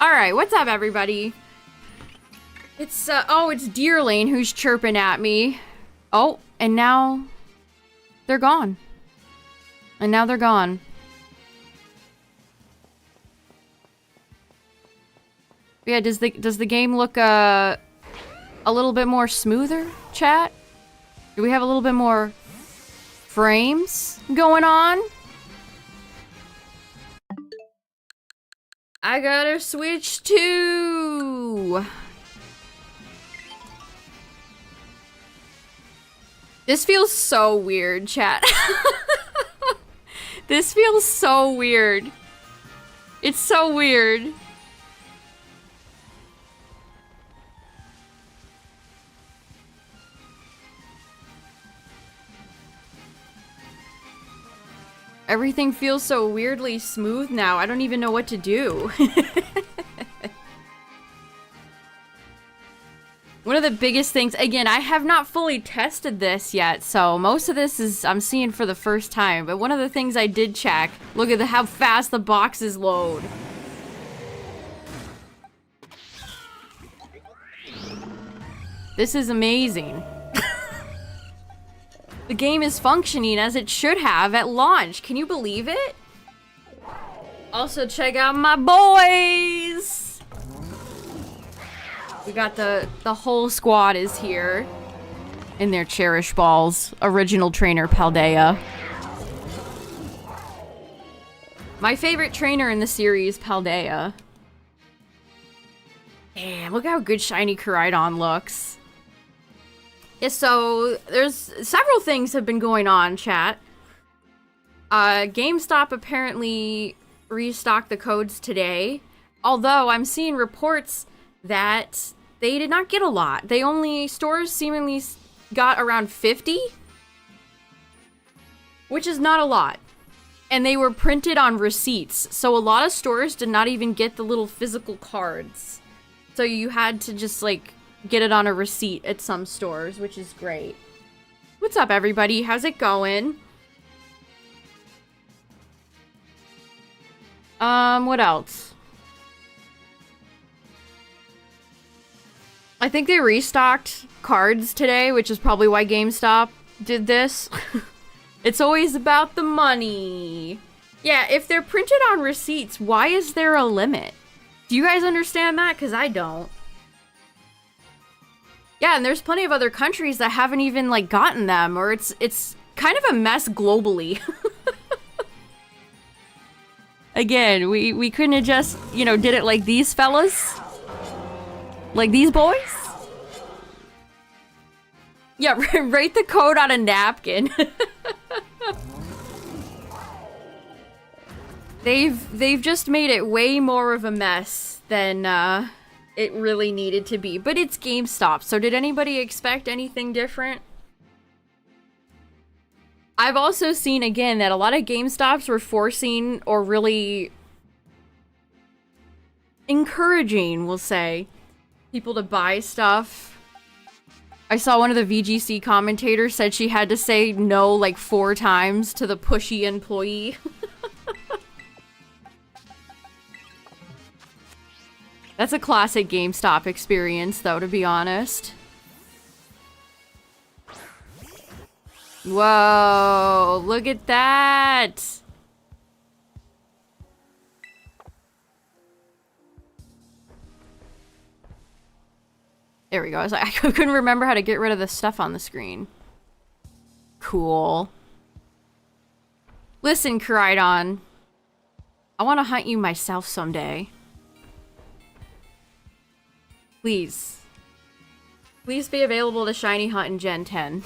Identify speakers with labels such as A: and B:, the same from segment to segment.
A: Alright, what's up, everybody? It's, oh, it's Deerlane who's chirping at me. Oh, and now they're gone. And now they're gone. Yeah, does the game look, a little bit more smoother, chat? Do we have a little bit more frames going on? I gotta switch to... This feels so weird, chat. This feels so weird. It's so weird. Everything feels so weirdly smooth now. I don't even know what to do. One of the biggest things, again, I have not fully tested this yet, so most of this is I'm seeing for the first time, but one of the things I did check, look at how fast the boxes load. This is amazing. The game is functioning as it should have at launch. Can you believe it? Also, check out my boys! We got the whole squad is here. In their cherish balls. Original trainer Paldea. My favorite trainer in the series, Paldea. Damn, look how good shiny Koraidon looks. Yeah, so there's several things have been going on, chat. GameStop apparently restocked the codes today. Although I'm seeing reports that they did not get a lot. Stores seemingly got around 50, which is not a lot. And they were printed on receipts. So a lot of stores did not even get the little physical cards. So you had to just like get it on a receipt at some stores, which is great. What's up, everybody? How's it going? What else? I think they restocked cards today, which is probably why GameStop did this. It's always about the money. Yeah, if they're printed on receipts, why is there a limit? Do you guys understand that? Because I don't. Yeah, and there's plenty of other countries that haven't even, like, gotten them, or it's kind of a mess globally. Again, we couldn't have just, you know, did it like these fellas? Like these boys? Yeah, write the code on a napkin. They've just made it way more of a mess than, it really needed to be. But it's GameStop, so did anybody expect anything different? I've also seen, again, that a lot of GameStops were forcing, or really encouraging, we'll say, people to buy stuff. I saw one of the VGC commentators said she had to say no like 4 times to the pushy employee. That's a classic GameStop experience, though, to be honest. Whoa, look at that! There we go. I couldn't remember how to get rid of the stuff on the screen. Cool. Listen, Koraidon. I want to hunt you myself someday. Please. Please be available to shiny hunt in Gen 10.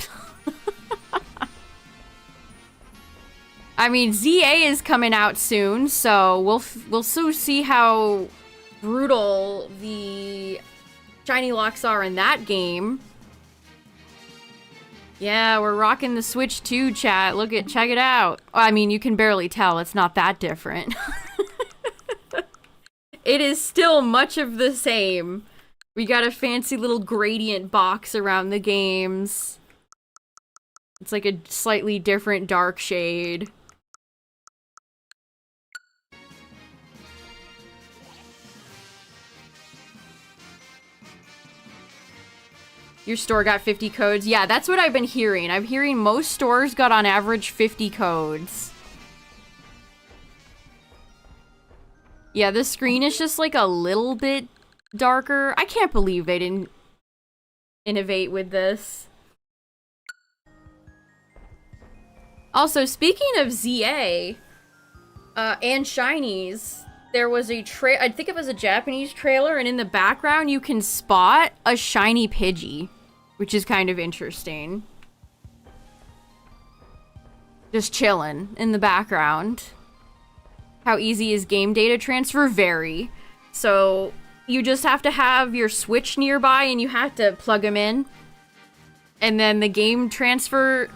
A: I mean, ZA is coming out soon, so we'll soon see how brutal the shiny locks are in that game. Yeah, we're rocking the Switch 2, chat. Check it out. I mean, you can barely tell. It's not that different. It is still much of the same. We got a fancy little gradient box around the games. It's like a slightly different dark shade. Your store got 50 codes. Yeah, that's what I've been hearing. I'm hearing most stores got on average 50 codes. Yeah, the screen is just like a little bit darker. I can't believe they didn't innovate with this. Also, speaking of ZA and shinies, there was a I think it was a Japanese trailer, and in the background you can spot a shiny Pidgey, which is kind of interesting. Just chilling in the background. How easy is game data transfer? Very. So you just have to have your Switch nearby and you have to plug them in. And then the game transfer...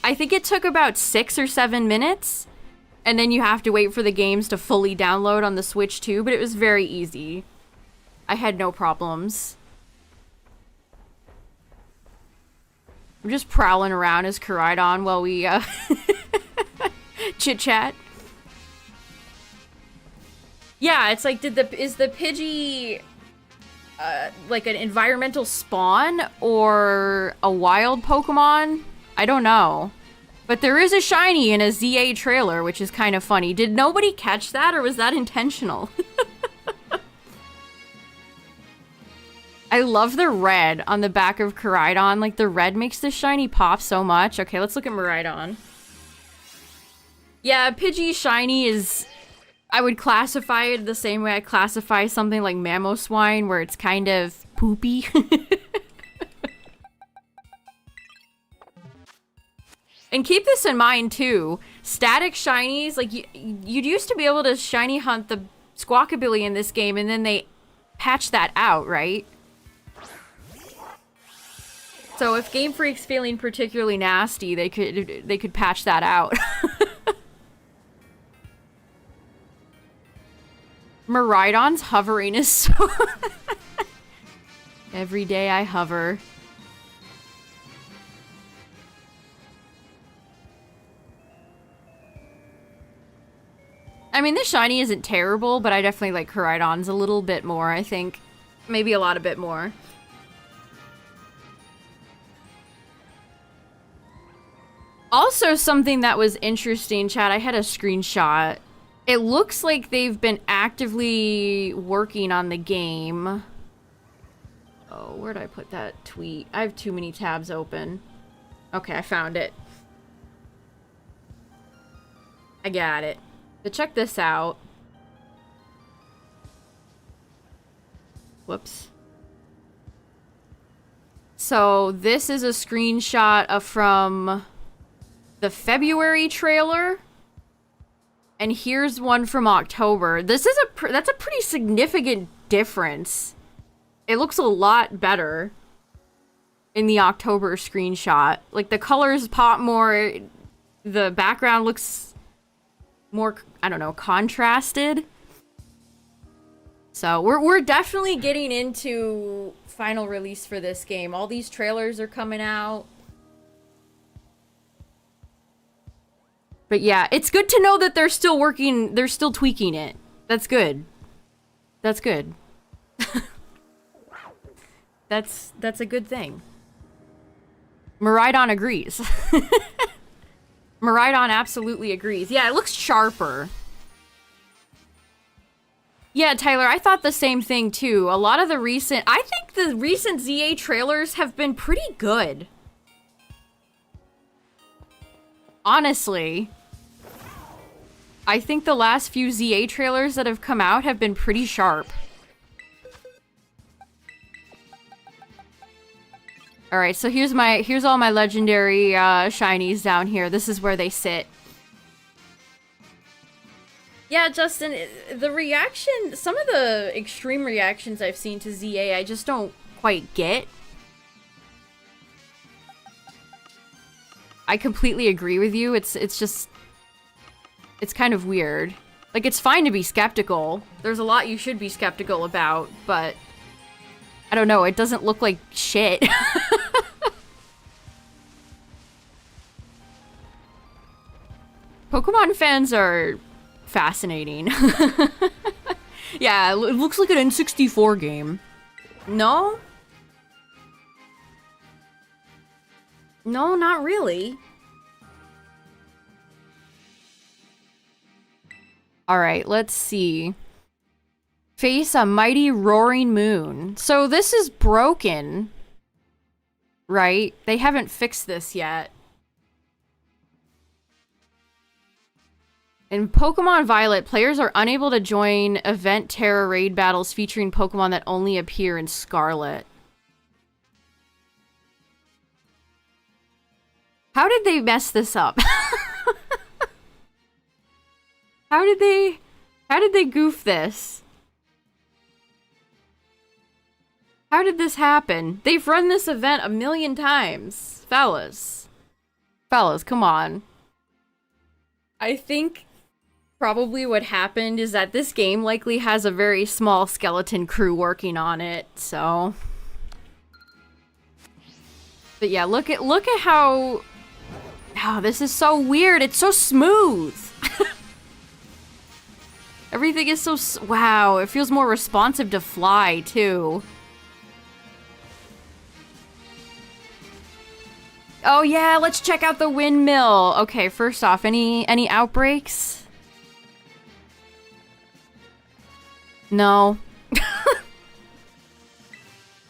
A: I think it took about 6 or 7 minutes. And then you have to wait for the games to fully download on the Switch too. But it was very easy. I had no problems. I'm just prowling around as Koraidon while we chit-chat. Yeah, it's like, is the Pidgey like an environmental spawn or a wild Pokemon? I don't know. But there is a shiny in a ZA trailer, which is kind of funny. Did nobody catch that, or was that intentional? I love the red on the back of Koraidon. Like, the red makes the shiny pop so much. Okay, let's look at Miraidon. Yeah, Pidgey shiny is... I would classify it the same way I classify something like Mamoswine, where it's kind of poopy. And keep this in mind, too. Static shinies, like, you'd used to be able to shiny hunt the Squawkabilly in this game, and then they patched that out, right? So if Game Freak's feeling particularly nasty, they could patch that out. Miraidon's hovering is so... Every day I hover. I mean, this shiny isn't terrible, but I definitely like Koraidon's a little bit more, I think. Maybe a lot a bit more. Also, something that was interesting, chat, I had a screenshot. It looks like they've been actively working on the game. Oh, where'd I put that tweet? I have too many tabs open. Okay, I found it. I got it. But check this out. Whoops. So this is a screenshot from the February trailer. And here's one from October. This is that's a pretty significant difference. It looks a lot better in the October screenshot. Like, the colors pop more. The background looks more, I don't know, contrasted. So we're definitely getting into final release for this game. All these trailers are coming out. But yeah, it's good to know that they're still working, they're still tweaking it. That's good. That's good. That's a good thing. Miraidon agrees. Miraidon absolutely agrees. Yeah, it looks sharper. Yeah, Tyler, I thought the same thing too. A lot of the recent... I think the recent ZA trailers have been pretty good. Honestly. I think the last few ZA trailers that have come out have been pretty sharp. Alright, so here's all my legendary shinies down here. This is where they sit. Yeah, Justin, the reaction, some of the extreme reactions I've seen to ZA, I just don't quite get. I completely agree with you. It's just, it's kind of weird. Like, it's fine to be skeptical. There's a lot you should be skeptical about, but I don't know, it doesn't look like shit. Pokemon fans are fascinating. Yeah, it looks like an N64 game. No? No, not really. Alright, let's see. Face a mighty roaring moon. So this is broken. Right? They haven't fixed this yet. In Pokemon Violet, players are unable to join Event Terra raid battles featuring Pokemon that only appear in Scarlet. How did they mess this up? How did they goof this? How did this happen? They've run this event a million times. Fellas, come on. I think probably what happened is that this game likely has a very small skeleton crew working on it, so. But yeah, look at how... Oh, this is so weird. It's so smooth. Everything is so... Wow, it feels more responsive to fly, too. Oh yeah, let's check out the windmill. Okay, first off, any outbreaks? No.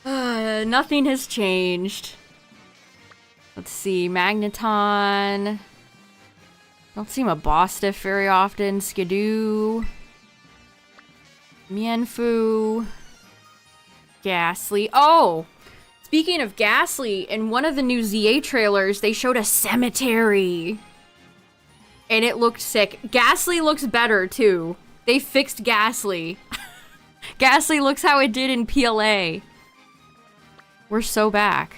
A: Nothing has changed. Let's see, Magneton. Don't see my Bostiff very often. Skidoo. Mienfoo. Ghastly. Oh! Speaking of Ghastly, in one of the new ZA trailers, they showed a cemetery. And it looked sick. Ghastly looks better, too. They fixed Ghastly. Ghastly looks how it did in PLA. We're so back.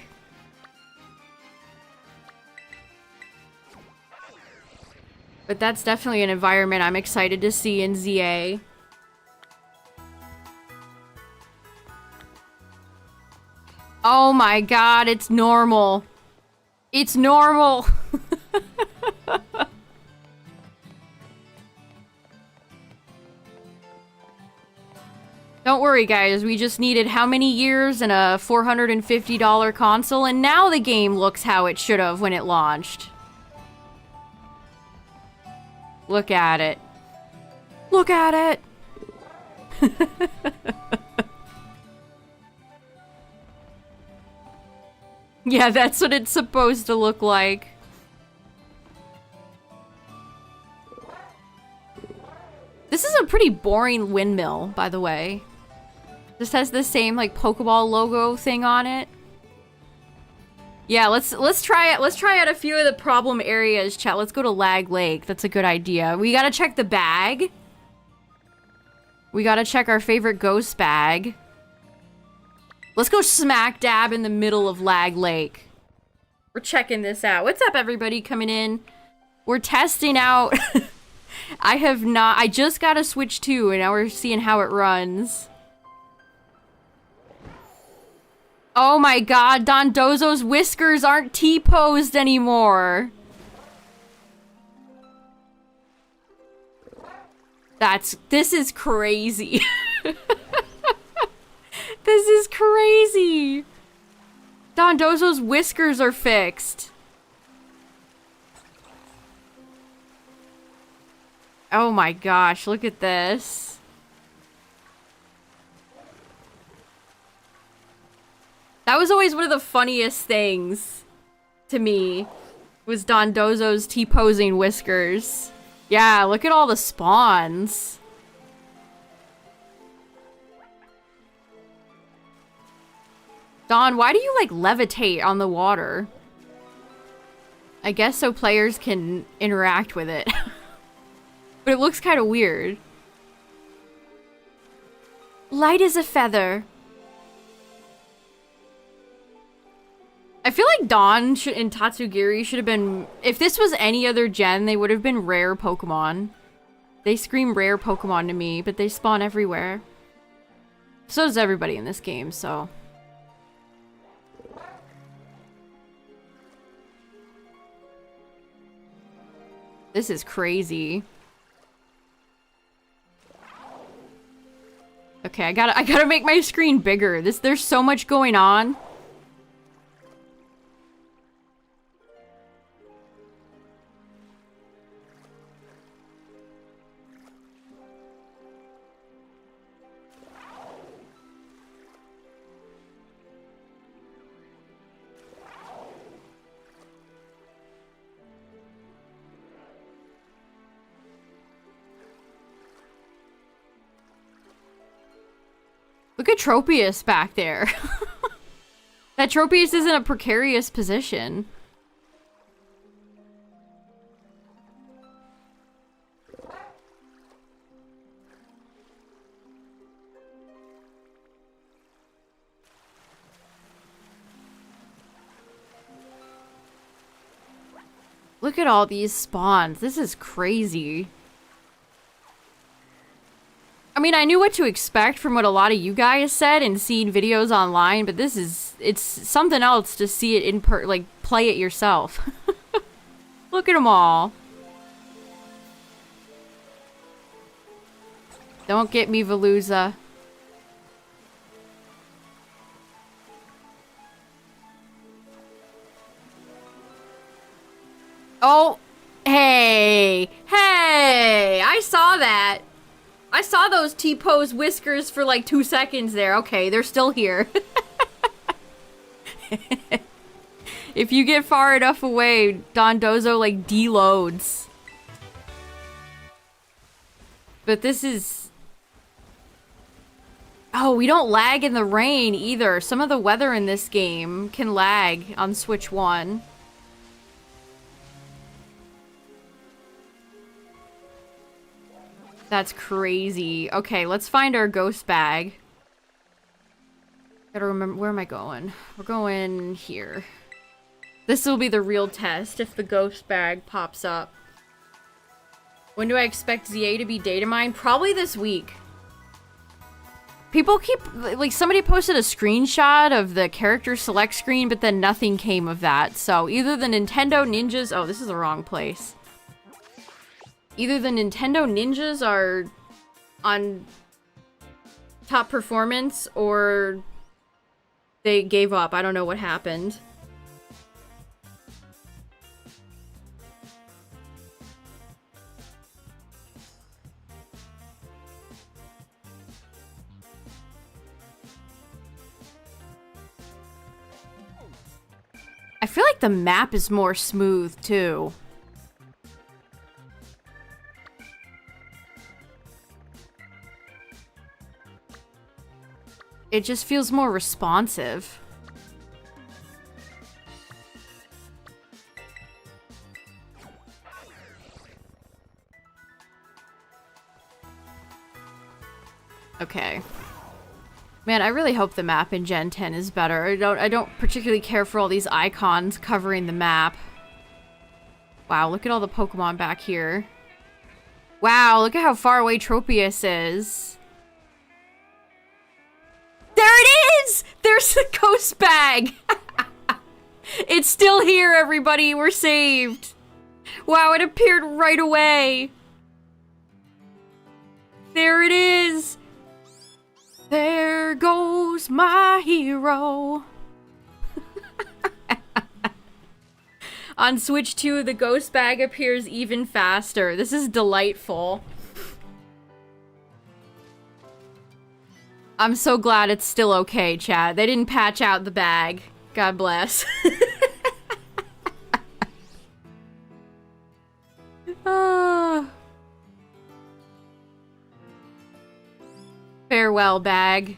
A: But that's definitely an environment I'm excited to see in ZA. Oh my god, it's normal. It's normal. Don't worry, guys. We just needed how many years and a $450 console, and now the game looks how it should have when it launched. Look at it. Look at it! Yeah, that's what it's supposed to look like. This is a pretty boring windmill, by the way. This has the same, like, Pokeball logo thing on it. Yeah, let's try it. Let's try out a few of the problem areas, chat. Let's go to Lag Lake. That's a good idea. We gotta check the bag. We gotta check our favorite ghost bag. Let's go smack dab in the middle of Lag Lake. We're checking this out. What's up, everybody coming in? We're testing out. I just got a Switch 2, and now we're seeing how it runs. Oh my god, Dondozo's whiskers aren't T-posed anymore. This is crazy. This is crazy! Dondozo's whiskers are fixed. Oh my gosh, look at this. That was always one of the funniest things to me, was Dondozo's T-posing whiskers. Yeah, look at all the spawns. Don, why do you, like, levitate on the water? I guess so players can interact with it. But it looks kind of weird. Light as a feather. I feel like Dawn and Tatsugiri should have been... If this was any other gen, they would have been rare Pokemon. They scream rare Pokemon to me, but they spawn everywhere. So does everybody in this game, so... This is crazy. Okay, I gotta make my screen bigger. There's so much going on. Look at Tropius back there. That Tropius is in a precarious position. Look at all these spawns. This is crazy. I mean, I knew what to expect from what a lot of you guys said and seen videos online, but this is, it's something else to see it in like, play it yourself. Look at them all. Don't get me, Veluza. Oh, hey, hey, I saw that. I saw those T-pose whiskers for like 2 seconds there. Okay, they're still here. If you get far enough away, Dondozo like deloads. But this is... Oh, we don't lag in the rain either. Some of the weather in this game can lag on Switch 1. That's crazy. Okay, let's find our ghost bag. Gotta remember, where am I going? We're going here. This will be the real test if the ghost bag pops up. When do I expect ZA to be data mined? Probably this week. People keep, like, somebody posted a screenshot of the character select screen, but then nothing came of that. So either the Nintendo Ninjas, oh, this is the wrong place. Either the Nintendo Ninjas are on top performance or they gave up. I don't know what happened. I feel like the map is more smooth too. It just feels more responsive. Okay. Man, I really hope the map in Gen 10 is better. I don't particularly care for all these icons covering the map. Wow, look at all the Pokemon back here. Wow, look at how far away Tropius is. There it is! There's the ghost bag! It's still here, everybody! We're saved! Wow, it appeared right away! There it is! There goes my hero! On Switch 2, the ghost bag appears even faster. This is delightful. I'm so glad it's still okay, chat. They didn't patch out the bag. God bless. Farewell, bag.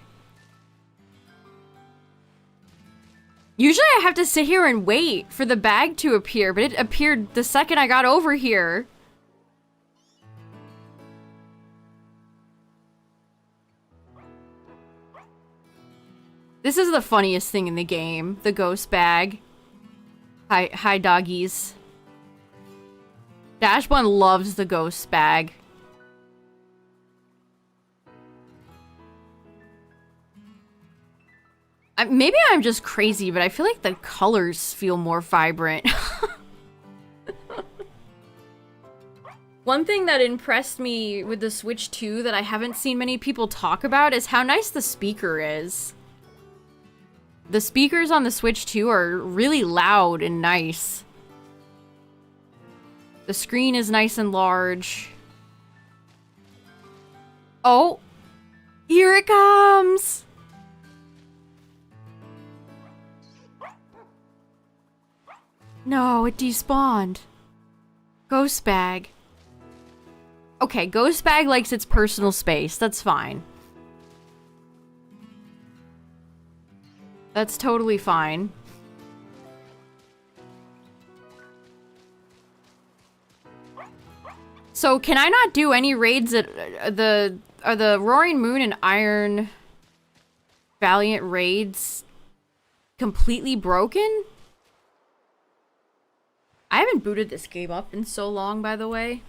A: Usually I have to sit here and wait for the bag to appear, but it appeared the second I got over here. This is the funniest thing in the game, the ghost bag. Hi doggies. Dash One loves the ghost bag. Maybe I'm just crazy, but I feel like the colors feel more vibrant. One thing that impressed me with the Switch 2 that I haven't seen many people talk about is how nice the speaker is. The speakers on the Switch 2 are really loud and nice. The screen is nice and large. Oh! Here it comes! No, it despawned. Ghost bag. Okay, ghost bag likes its personal space. That's fine. That's totally fine. So can I not do any raids at are the Roaring Moon and Iron Valiant raids completely broken? I haven't booted this game up in so long, by the way.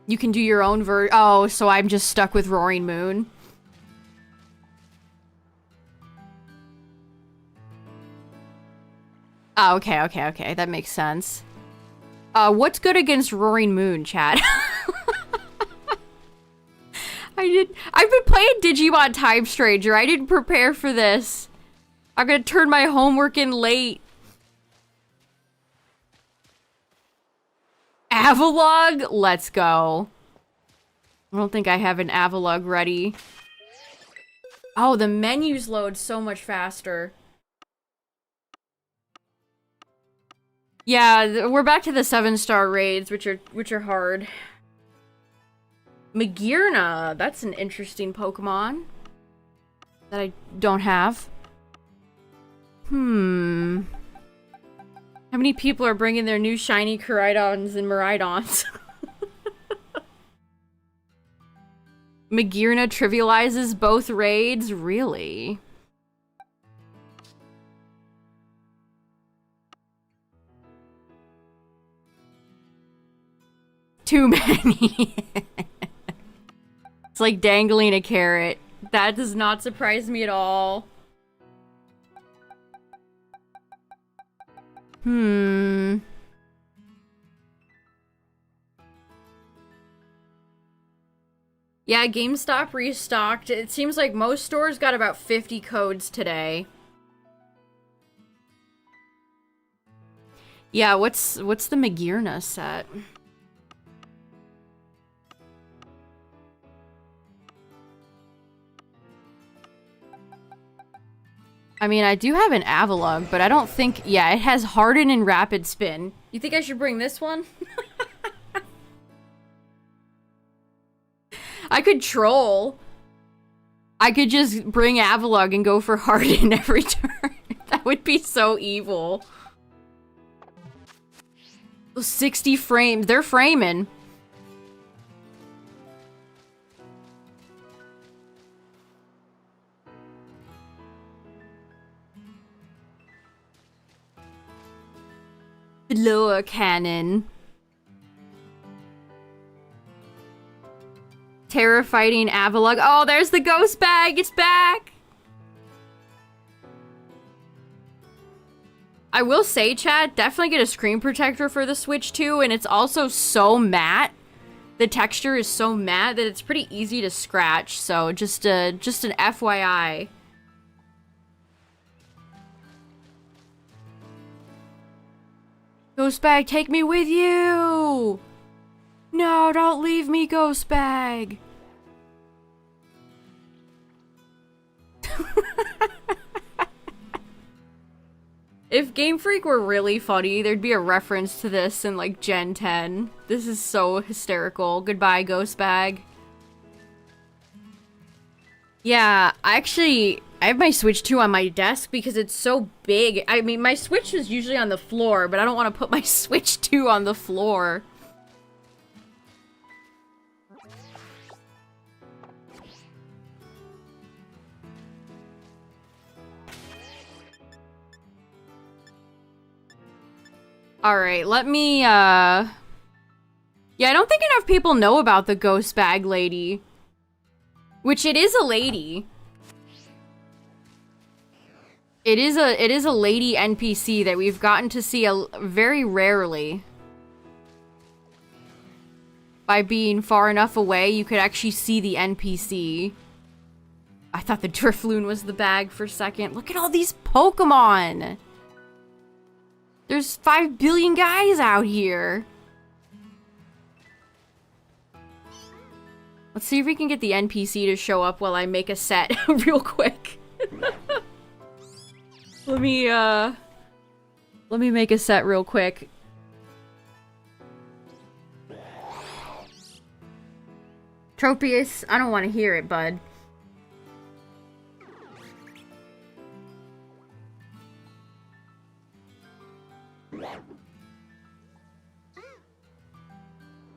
A: You can do your own oh, so I'm just stuck with Roaring Moon. Oh, okay. That makes sense. What's good against Roaring Moon, chat? I've been playing Digimon Time Stranger. I didn't prepare for this. I'm gonna turn my homework in late. Avalog? Let's go. I don't think I have an Avalog ready. Oh, the menus load so much faster. Yeah, we're back to the 7-star raids, which are hard. Magearna, that's an interesting Pokemon that I don't have. How many people are bringing their new shiny Koraidons and Miraidons? Magearna trivializes both raids? Really? Too many. It's like dangling a carrot. That does not surprise me at all. Yeah, GameStop restocked. It seems like most stores got about 50 codes today. Yeah, what's the Magearna set? I mean, I do have an Avalog, but I don't think... Yeah, it has Harden and Rapid Spin. You think I should bring this one? I could troll. I could just bring Avalog and go for Harden every turn. That would be so evil. Those 60 frames. They're framing. Lower cannon. Terror fighting Avalog. Oh, there's the ghost bag. It's back. I will say, chat, definitely get a screen protector for the Switch too, and it's also so matte. The texture is so matte that it's pretty easy to scratch. So just an FYI. Ghost bag, take me with you! No, don't leave me, Ghost bag! If Game Freak were really funny, there'd be a reference to this in, like, Gen 10. This is so hysterical. Goodbye, Ghost bag. Yeah, I have my Switch 2 on my desk because it's so big. I mean, my Switch is usually on the floor, but I don't want to put my Switch 2 on the floor. Alright, let me, Yeah, I don't think enough people know about the Ghost Bag Lady. Which, it is a lady. It is a lady NPC that we've gotten to see very rarely. By being far enough away, you could actually see the NPC. I thought the Drifloon was the bag for a second. Look at all these Pokemon! There's 5 billion guys out here! Let's see if we can get the NPC to show up while I make a set real quick. Let me make a set real quick. Tropius, I don't want to hear it, bud.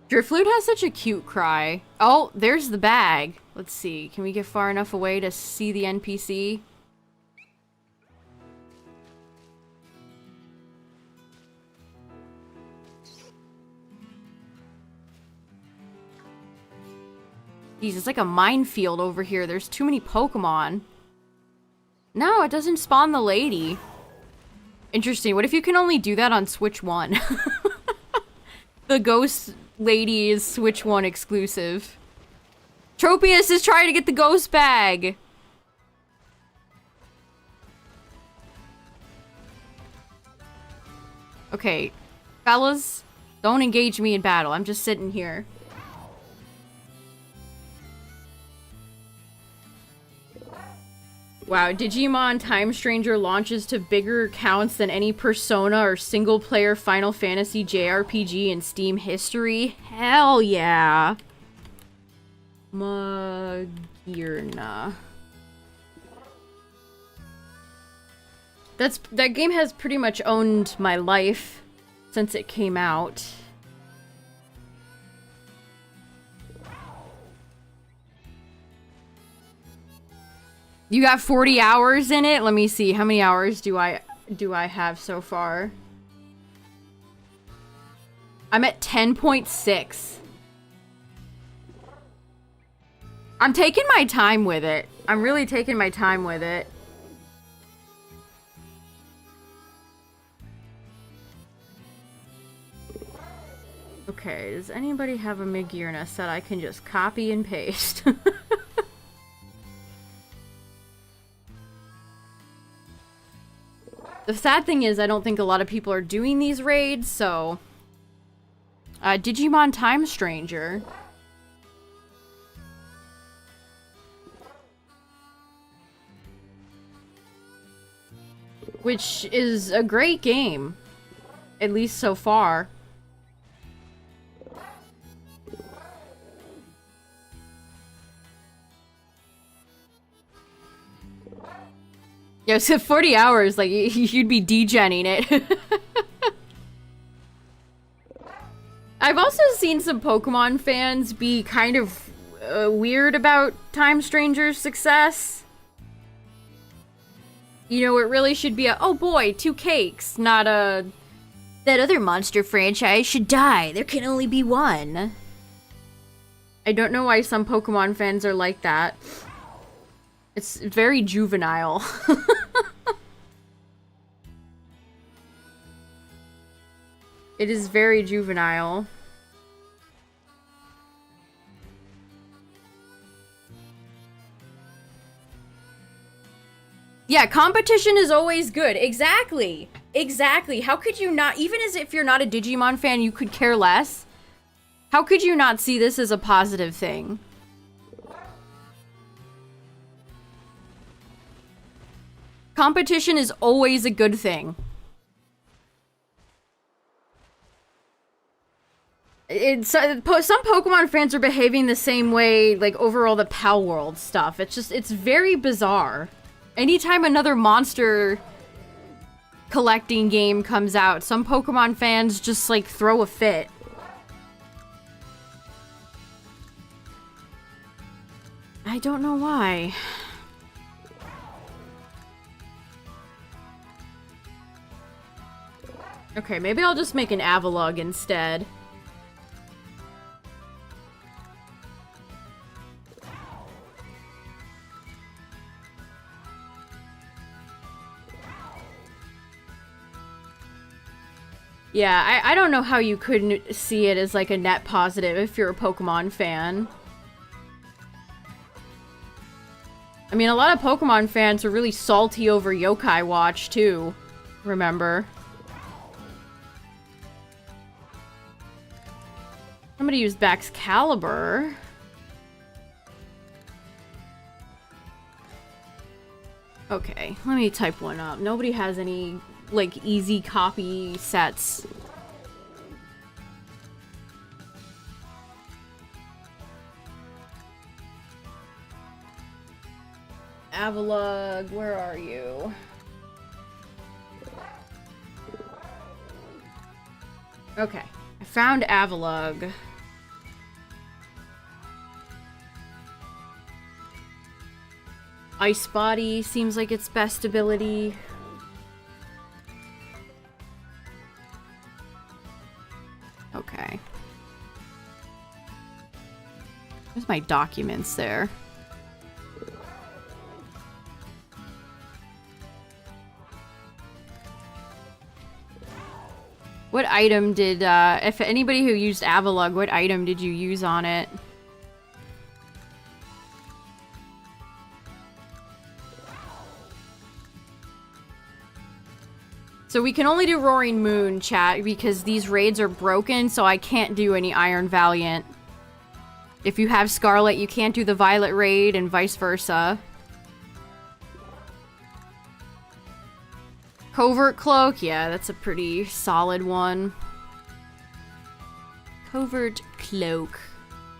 A: Drifloon has such a cute cry. Oh, there's the bag. Let's see. Can we get far enough away to see the NPC? Jeez, it's like a minefield over here. There's too many Pokemon. No, it doesn't spawn the lady. Interesting. What if you can only do that on Switch 1? The ghost lady is Switch 1 exclusive. Tropius is trying to get the ghost bag. Okay, fellas, don't engage me in battle. I'm just sitting here. Wow, Digimon Time Stranger launches to bigger accounts than any Persona or single-player Final Fantasy JRPG in Steam history? Hell yeah! Magirna. That game has pretty much owned my life since it came out. You got 40 hours in it? Let me see. How many hours do I have so far? I'm at 10.6. I'm taking my time with it. I'm really taking my time with it. Okay, does anybody have a Magirna set I can just copy and paste? The sad thing is I don't think a lot of people are doing these raids, so... Digimon Time Stranger. Which is a great game. At least so far. Yeah, so 40 hours, like, you'd be degenning it. I've also seen some Pokemon fans be kind of weird about Time Stranger's success. You know, it really should be a, oh boy, 2 cakes, not a, that other monster franchise should die. There can only be one. I don't know why some Pokemon fans are like that. It's very juvenile. It is very juvenile. Yeah, competition is always good. Exactly. Exactly. How could you not, even as if you're not a Digimon fan, you could care less? How could you not see this as a positive thing? Competition is always a good thing. Some Pokemon fans are behaving the same way, like, over all the Pal World stuff. It's just, it's very bizarre. Anytime another monster collecting game comes out, some Pokemon fans just, like, throw a fit. I don't know why. Okay, maybe I'll just make an Avalugg instead. Yeah, I don't know how you couldn't see it as like a net positive if you're a Pokemon fan. I mean, a lot of Pokemon fans are really salty over Yokai Watch, too. Remember? Somebody used Baxcalibur. Okay, let me type one up. Nobody has any, like, easy copy sets. Avalug, where are you? Okay, I found Avalug. Ice Body seems like its best ability. Okay. There's my documents there. What item did, if anybody who used Avalug, what item did you use on it? So we can only do Roaring Moon, chat, because these raids are broken, so I can't do any Iron Valiant. If you have Scarlet, you can't do the Violet raid, and vice versa. Covert Cloak, yeah, that's a pretty solid one. Covert Cloak.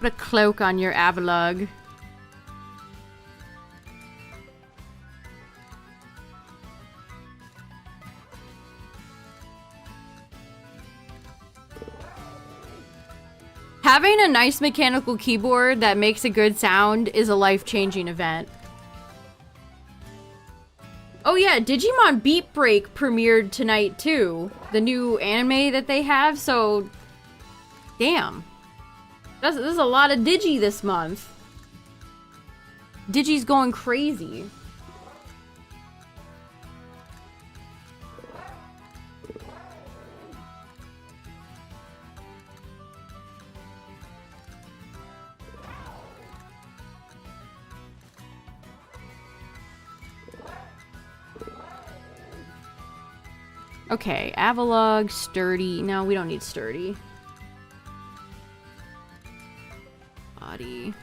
A: Put a cloak on your Avalug. Having a nice mechanical keyboard that makes a good sound is a life-changing event. Oh yeah, Digimon Beat Break premiered tonight too. The new anime that they have, so... Damn. This is a lot of Digi this month. Digi's going crazy. Okay, Avalug, Sturdy. No, we don't need Sturdy. Body.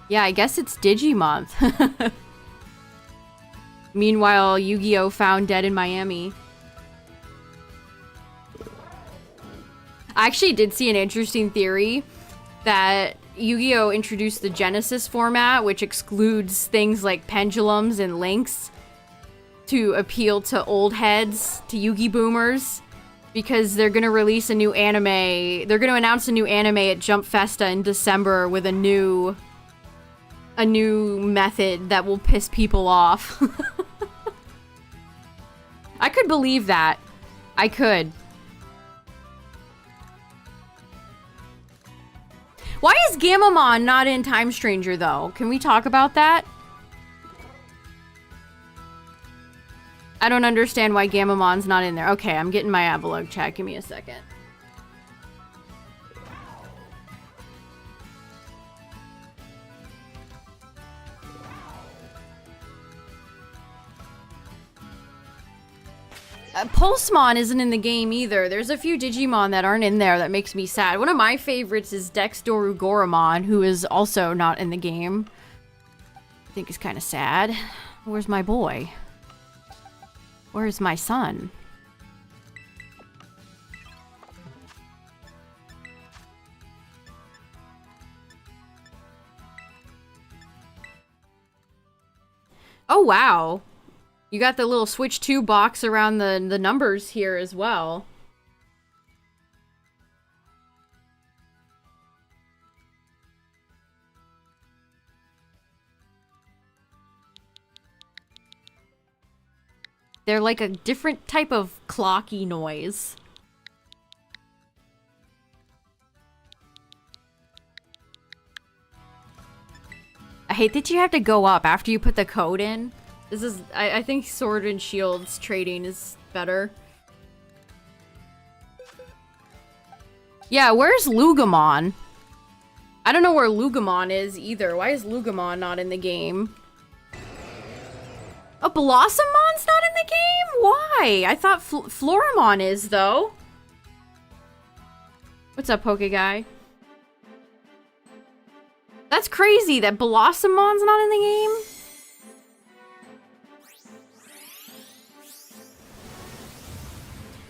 A: Yeah, I guess it's Digimonth. Meanwhile, Yu-Gi-Oh! Found dead in Miami. I actually did see an interesting theory that Yu-Gi-Oh! Introduced the Genesis format, which excludes things like pendulums and links, to appeal to old heads, to Yu-Gi boomers, because they're gonna release a new anime. They're gonna announce a new anime at Jump Festa in December with a new method that will piss people off. I could believe that. I could. Why is Gamamon not in Time Stranger though? Can we talk about that? I don't understand why Gamamon's not in there. Okay, I'm getting my Avalug chat. Give me a second. Pulsemon isn't in the game either. There's a few Digimon that aren't in there that makes me sad. One of my favorites is Dexdoru Goramon, who is also not in the game. I think is kind of sad. Where's my boy? Where's my son? Oh, wow. You got the little Switch 2 box around the numbers here as well. They're like a different type of clocky noise. I hate that you have to go up after you put the code in. This is, I think Sword and Shield's trading is better. Yeah, where's Lugamon? I don't know where Lugamon is either. Why is Lugamon not in the game? Oh, Blossommon's not in the game? Why? I thought Floramon is, though. What's up, Poke Guy? That's crazy that Blossommon's not in the game.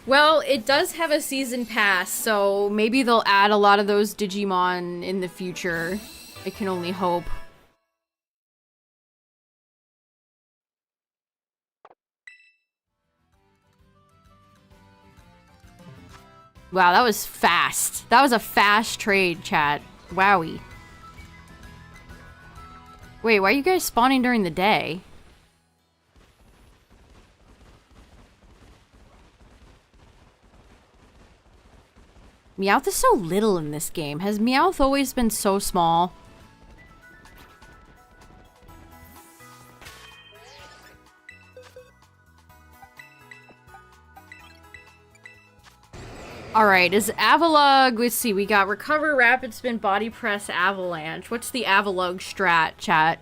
A: Well, it does have a season pass, so maybe they'll add a lot of those Digimon in the future. I can only hope. Wow, that was fast. That was a fast trade, chat. Wowie. Wait, why are you guys spawning during the day? Meowth is so little in this game. Has Meowth always been so small? Alright, is Avalug... Let's see, we got Recover, Rapid Spin, Body Press, Avalanche. What's the Avalug strat, chat?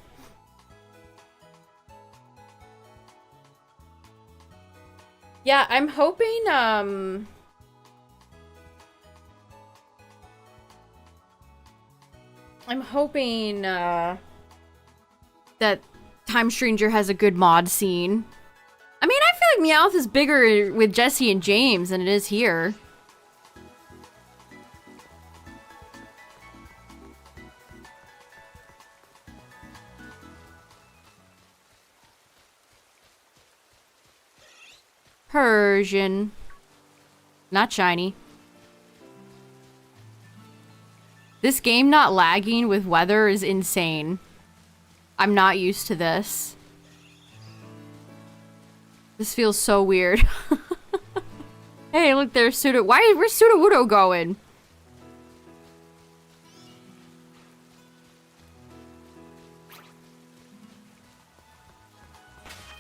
A: Yeah, I'm hoping, that Time Stranger has a good mod scene. I mean, I feel like Meowth is bigger with Jesse and James than it is here. Persian. Not shiny. This game not lagging with weather is insane. I'm not used to this. This feels so weird. Hey, look, there's Pseudo. Where's Sudowoodo going?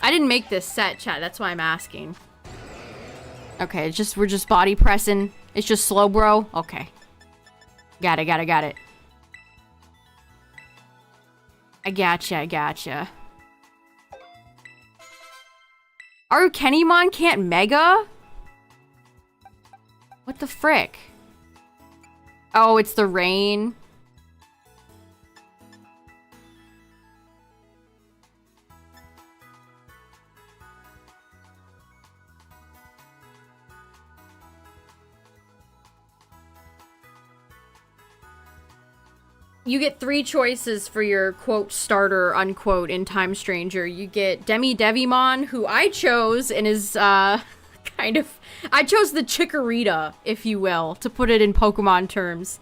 A: I didn't make this set, chat. That's why I'm asking. Okay, we're just body pressing. It's just slow, bro. Okay. Got it. I gotcha. Our Kennymon can't Mega? What the frick? Oh, it's the rain. You get 3 choices for your, quote, starter, unquote, in Time Stranger. You get Devimon, who I chose and is, I chose the Chikorita, if you will, to put it in Pokemon terms.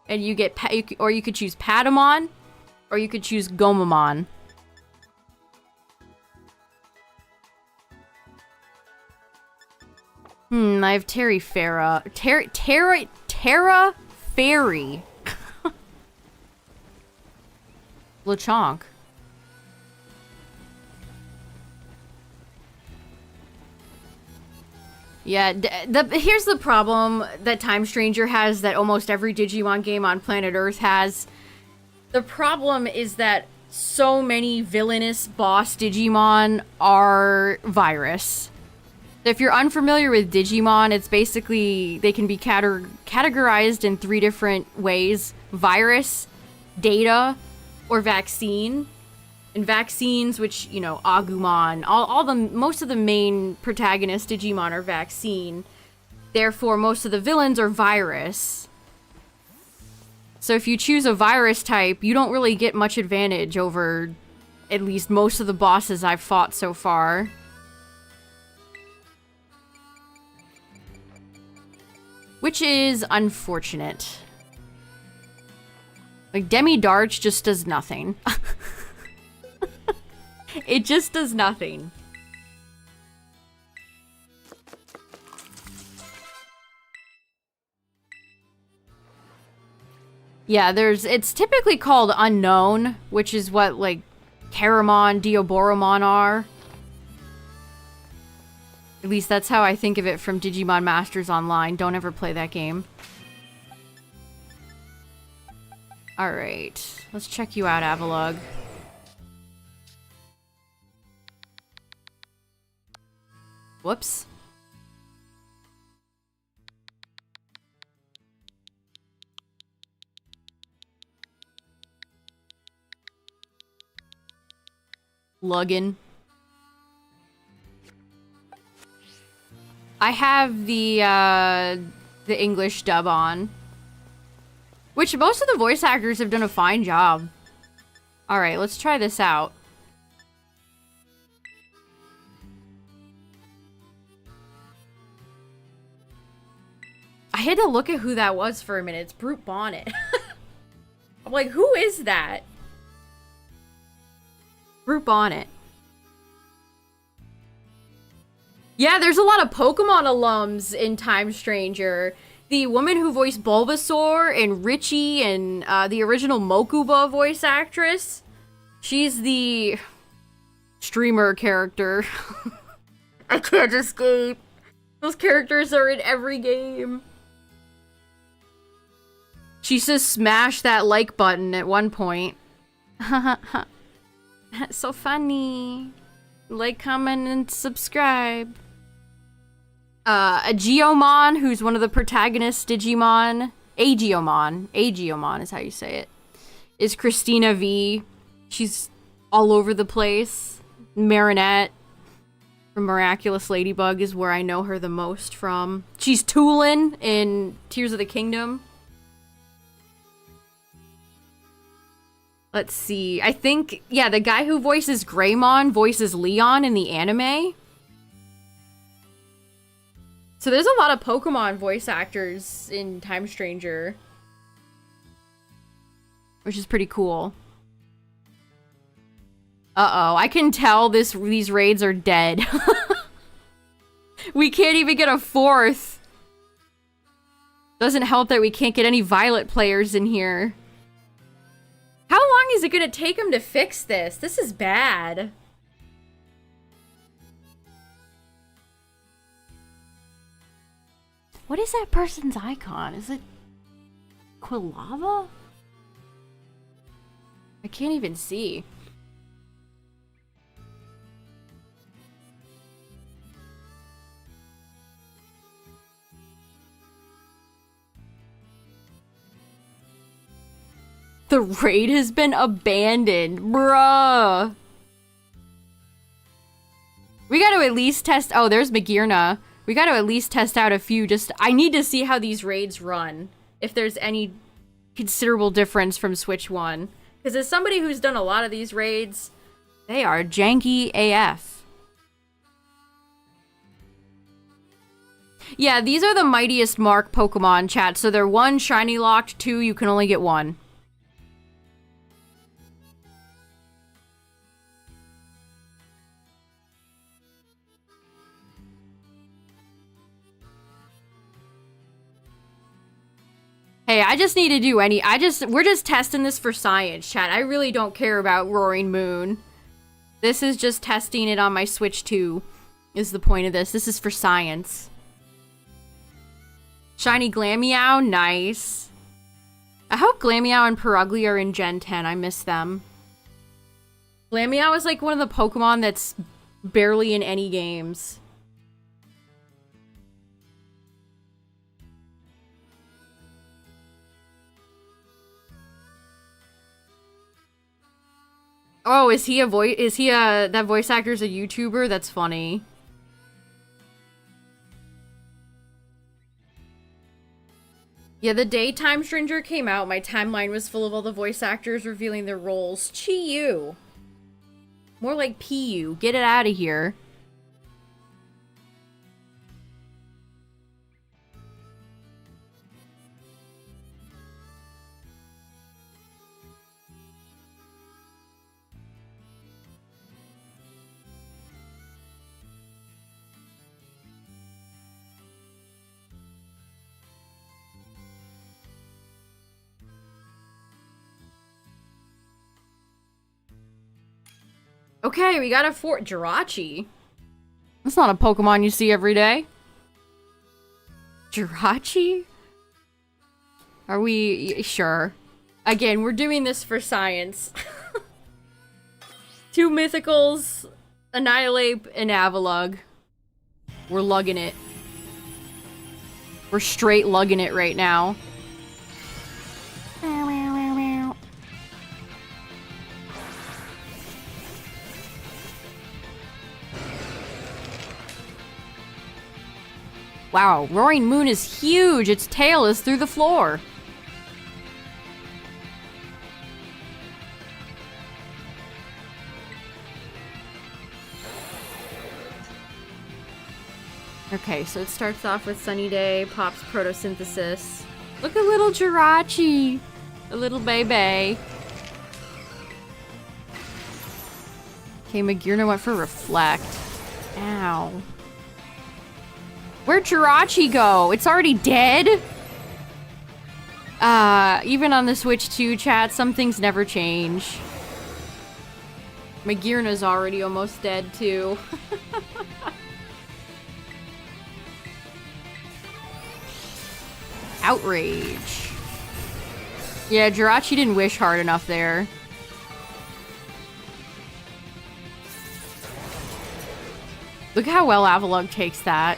A: And you get, or you could choose Patamon, or you could choose Gomamon. I have Terra Fairy. Lechonk. Yeah, here's the problem that Time Stranger has that almost every Digimon game on planet Earth has. The problem is that so many villainous boss Digimon are virus. If you're unfamiliar with Digimon, it's basically, they can be categorized in 3 different ways. Virus, data, or vaccine. And vaccines, which, you know, Agumon, most of the main protagonist Digimon are vaccine. Therefore, most of the villains are virus. So if you choose a virus type, you don't really get much advantage over at least most of the bosses I've fought so far. Which is unfortunate. Like, Demi-Darch just does nothing. It just does nothing. Yeah, it's typically called Unknown, which is what, like, Karamon, Dioboromon are. At least that's how I think of it from Digimon Masters Online. Don't ever play that game. Alright, let's check you out, Avalug. Whoops. Lugin. I have the English dub on. Which most of the voice actors have done a fine job. Alright, let's try this out. I had to look at who that was for a minute. It's Brute Bonnet. I'm like, who is that? Brute Bonnet. Yeah, there's a lot of Pokemon alums in Time Stranger. The woman who voiced Bulbasaur and Richie and the original Mokuba voice actress. She's the streamer character. I can't escape. Those characters are in every game. She says smash that like button at one point. That's so funny. Like, comment, and subscribe. A Geomon, who's one of the protagonists, Digimon. Ageomon is how you say it. Is Christina V. She's all over the place. Marinette from Miraculous Ladybug is where I know her the most from. She's Tulin in Tears of the Kingdom. Let's see. I think, yeah, the guy who voices Greymon voices Leon in the anime. So there's a lot of Pokemon voice actors in Time Stranger, which is pretty cool. Uh-oh, I can tell these raids are dead. We can't even get a fourth. Doesn't help that we can't get any Violet players in here. How long is it gonna take them to fix this? This is bad. What is that person's icon? Is it Quilava? I can't even see. The raid has been abandoned, bruh. We gotta at least test. Oh, there's Magearna. We gotta at least test out a few. I need to see how these raids run. If there's any considerable difference from Switch 1. Because as somebody who's done a lot of these raids, they are janky AF. Yeah, these are the mightiest mark Pokemon, chat. So they're 1 shiny locked, 2 you can only get 1. Hey, I just need to do we're just testing this for science, chat. I really don't care about Roaring Moon. This is just testing it on my Switch 2, is the point of this. This is for science. Shiny Glameow, nice. I hope Glameow and Purugly are in Gen 10. I miss them. Glameow is like one of the Pokemon that's barely in any games. Oh, that voice actor's a YouTuber? That's funny. Yeah, the day Time Stranger came out, my timeline was full of all the voice actors revealing their roles. Chi-Yu. More like P-U. Get it out of here. Okay, we got a Jirachi. That's not a Pokemon you see every day. Jirachi? Are we... Sure. Again, we're doing this for science. 2 Mythicals, Annihilate, and Avalugg. We're lugging it. We're straight lugging it right now. Wow, Roaring Moon is huge. Its tail is through the floor. Okay, so it starts off with Sunny Day, Pop's photosynthesis. Look at little Jirachi! A little Baybeee. Okay, Magirna went for Reflect. Ow. Where'd Jirachi go? It's already dead? Even on the Switch 2 chat, some things never change. Magirna's already almost dead, too. Outrage. Yeah, Jirachi didn't wish hard enough there. Look how well Avalugg takes that.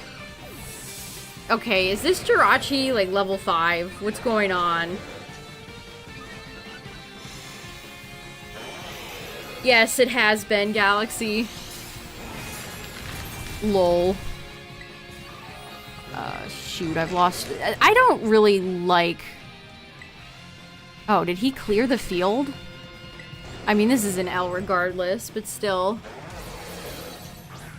A: Okay, is this Jirachi, like, level 5? What's going on? Yes, it has been, Galaxy. Lol. Shoot, I've lost... I don't really like... Oh, did he clear the field? I mean, this is an L regardless, but still.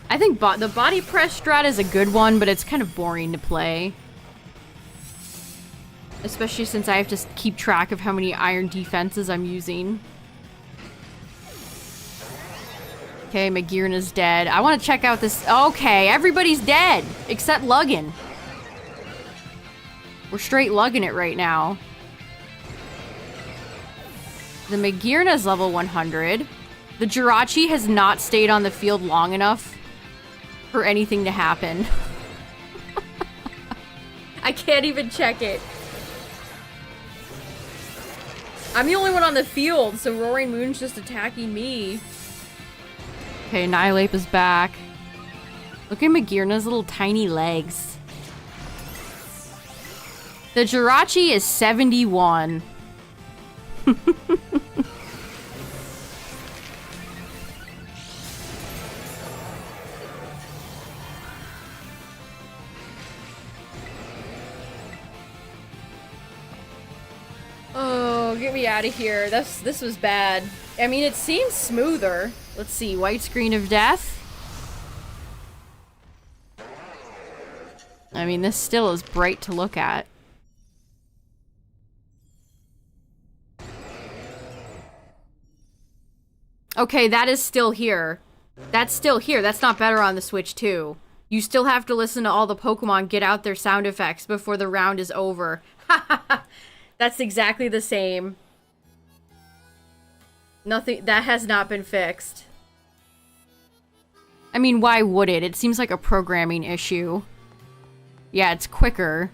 A: I think the body press strat is a good one, but it's kind of boring to play. Especially since I have to keep track of how many iron defenses I'm using. Okay, Magirna's dead. I want to check out this... Okay, everybody's dead! Except Luggin. We're straight lugging it right now. The Magirna's level 100. The Jirachi has not stayed on the field long enough for anything to happen. I can't even check it. I'm the only one on the field, so Roaring Moon's just attacking me. Okay, Annihilape is back. Look at Magirna's little tiny legs. The Jirachi is 71. Oh, get me out of here. This was bad. I mean, it seems smoother. Let's see, white screen of death. I mean, this still is bright to look at. Okay, that is still here. That's still here. That's not better on the Switch 2. You still have to listen to all the Pokemon get out their sound effects before the round is over. That's exactly the same. Nothing, that has not been fixed. I mean, why would it? It seems like a programming issue. Yeah, it's quicker.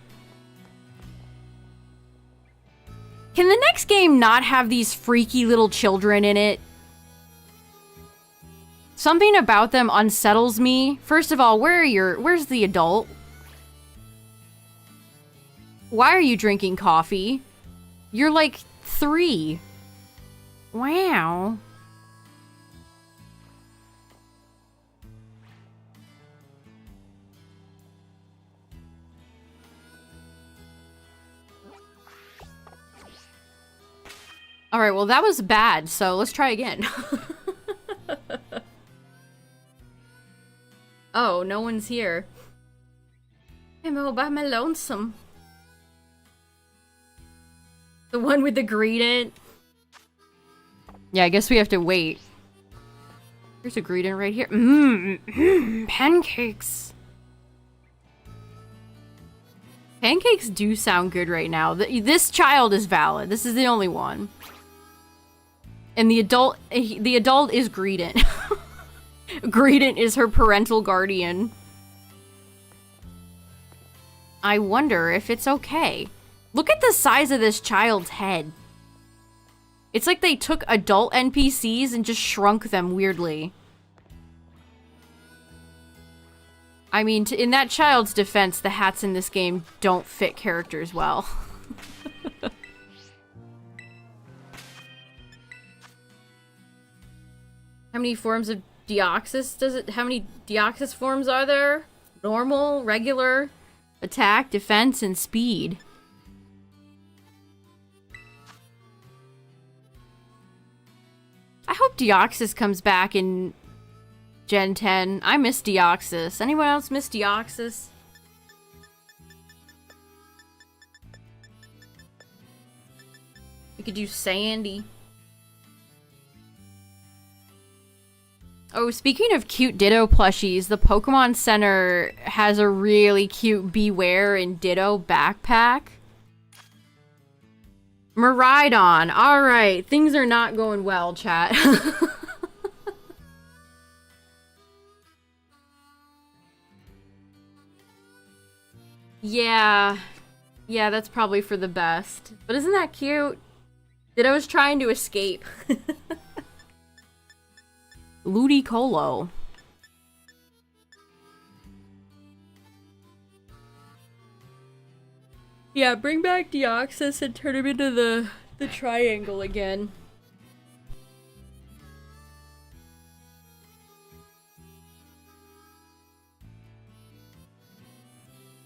A: Can the next game not have these freaky little children in it? Something about them unsettles me. First of all, where's the adult? Why are you drinking coffee? You're like 3. Wow. Alright, well that was bad, so let's try again. Oh, no one's here. I'm all by my lonesome. The one with the greedent. Yeah, I guess we have to wait. There's a greedent right here. Pancakes. Pancakes do sound good right now. This child is valid. This is the only one. And the adult is greedent. Greedent is her parental guardian. I wonder if it's okay. Look at the size of this child's head. It's like they took adult NPCs and just shrunk them weirdly. I mean, in that child's defense, the hats in this game don't fit characters well. How many forms of Deoxys does it... How many Deoxys forms are there? Normal, regular, attack, defense, and speed. I hope Deoxys comes back in Gen 10. I miss Deoxys. Anyone else miss Deoxys? We could do Sandy. Oh, speaking of cute Ditto plushies, the Pokemon Center has a really cute Beware and Ditto backpack. Miraidon. Alright, things are not going well, chat. Yeah. Yeah, that's probably for the best. But isn't that cute? Ditto's trying to escape. Ludicolo. Yeah, bring back Deoxys and turn him into the triangle again.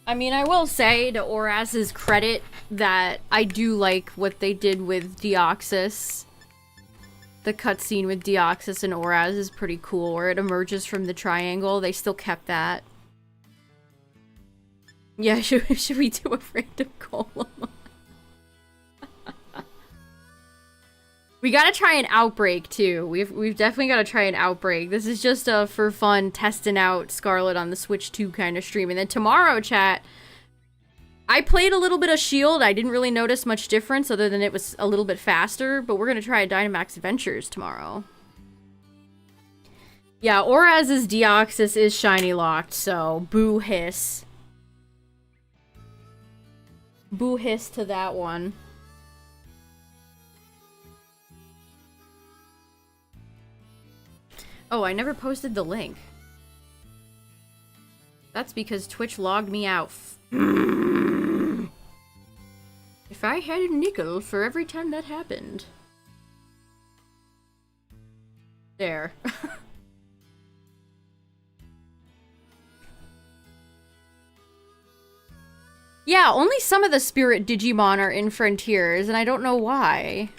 A: I mean, I will say to Oraz's credit that I do like what they did with Deoxys. The cutscene with Deoxys and Oraz is pretty cool, where it emerges from the triangle. They still kept that. Yeah, should we do a random golem? We gotta try an Outbreak, too. We've definitely gotta try an Outbreak. This is just for fun, testing out Scarlet on the Switch 2 kind of stream. And then tomorrow, chat, I played a little bit of Shield. I didn't really notice much difference other than it was a little bit faster, but we're gonna try a Dynamax Adventures tomorrow. Yeah, Oraz's Deoxys is shiny locked, so boo hiss. Boo hiss to that one. Oh, I never posted the link. That's because Twitch logged me out. If I had a nickel for every time that happened. There. Yeah, only some of the spirit Digimon are in Frontiers, and I don't know why.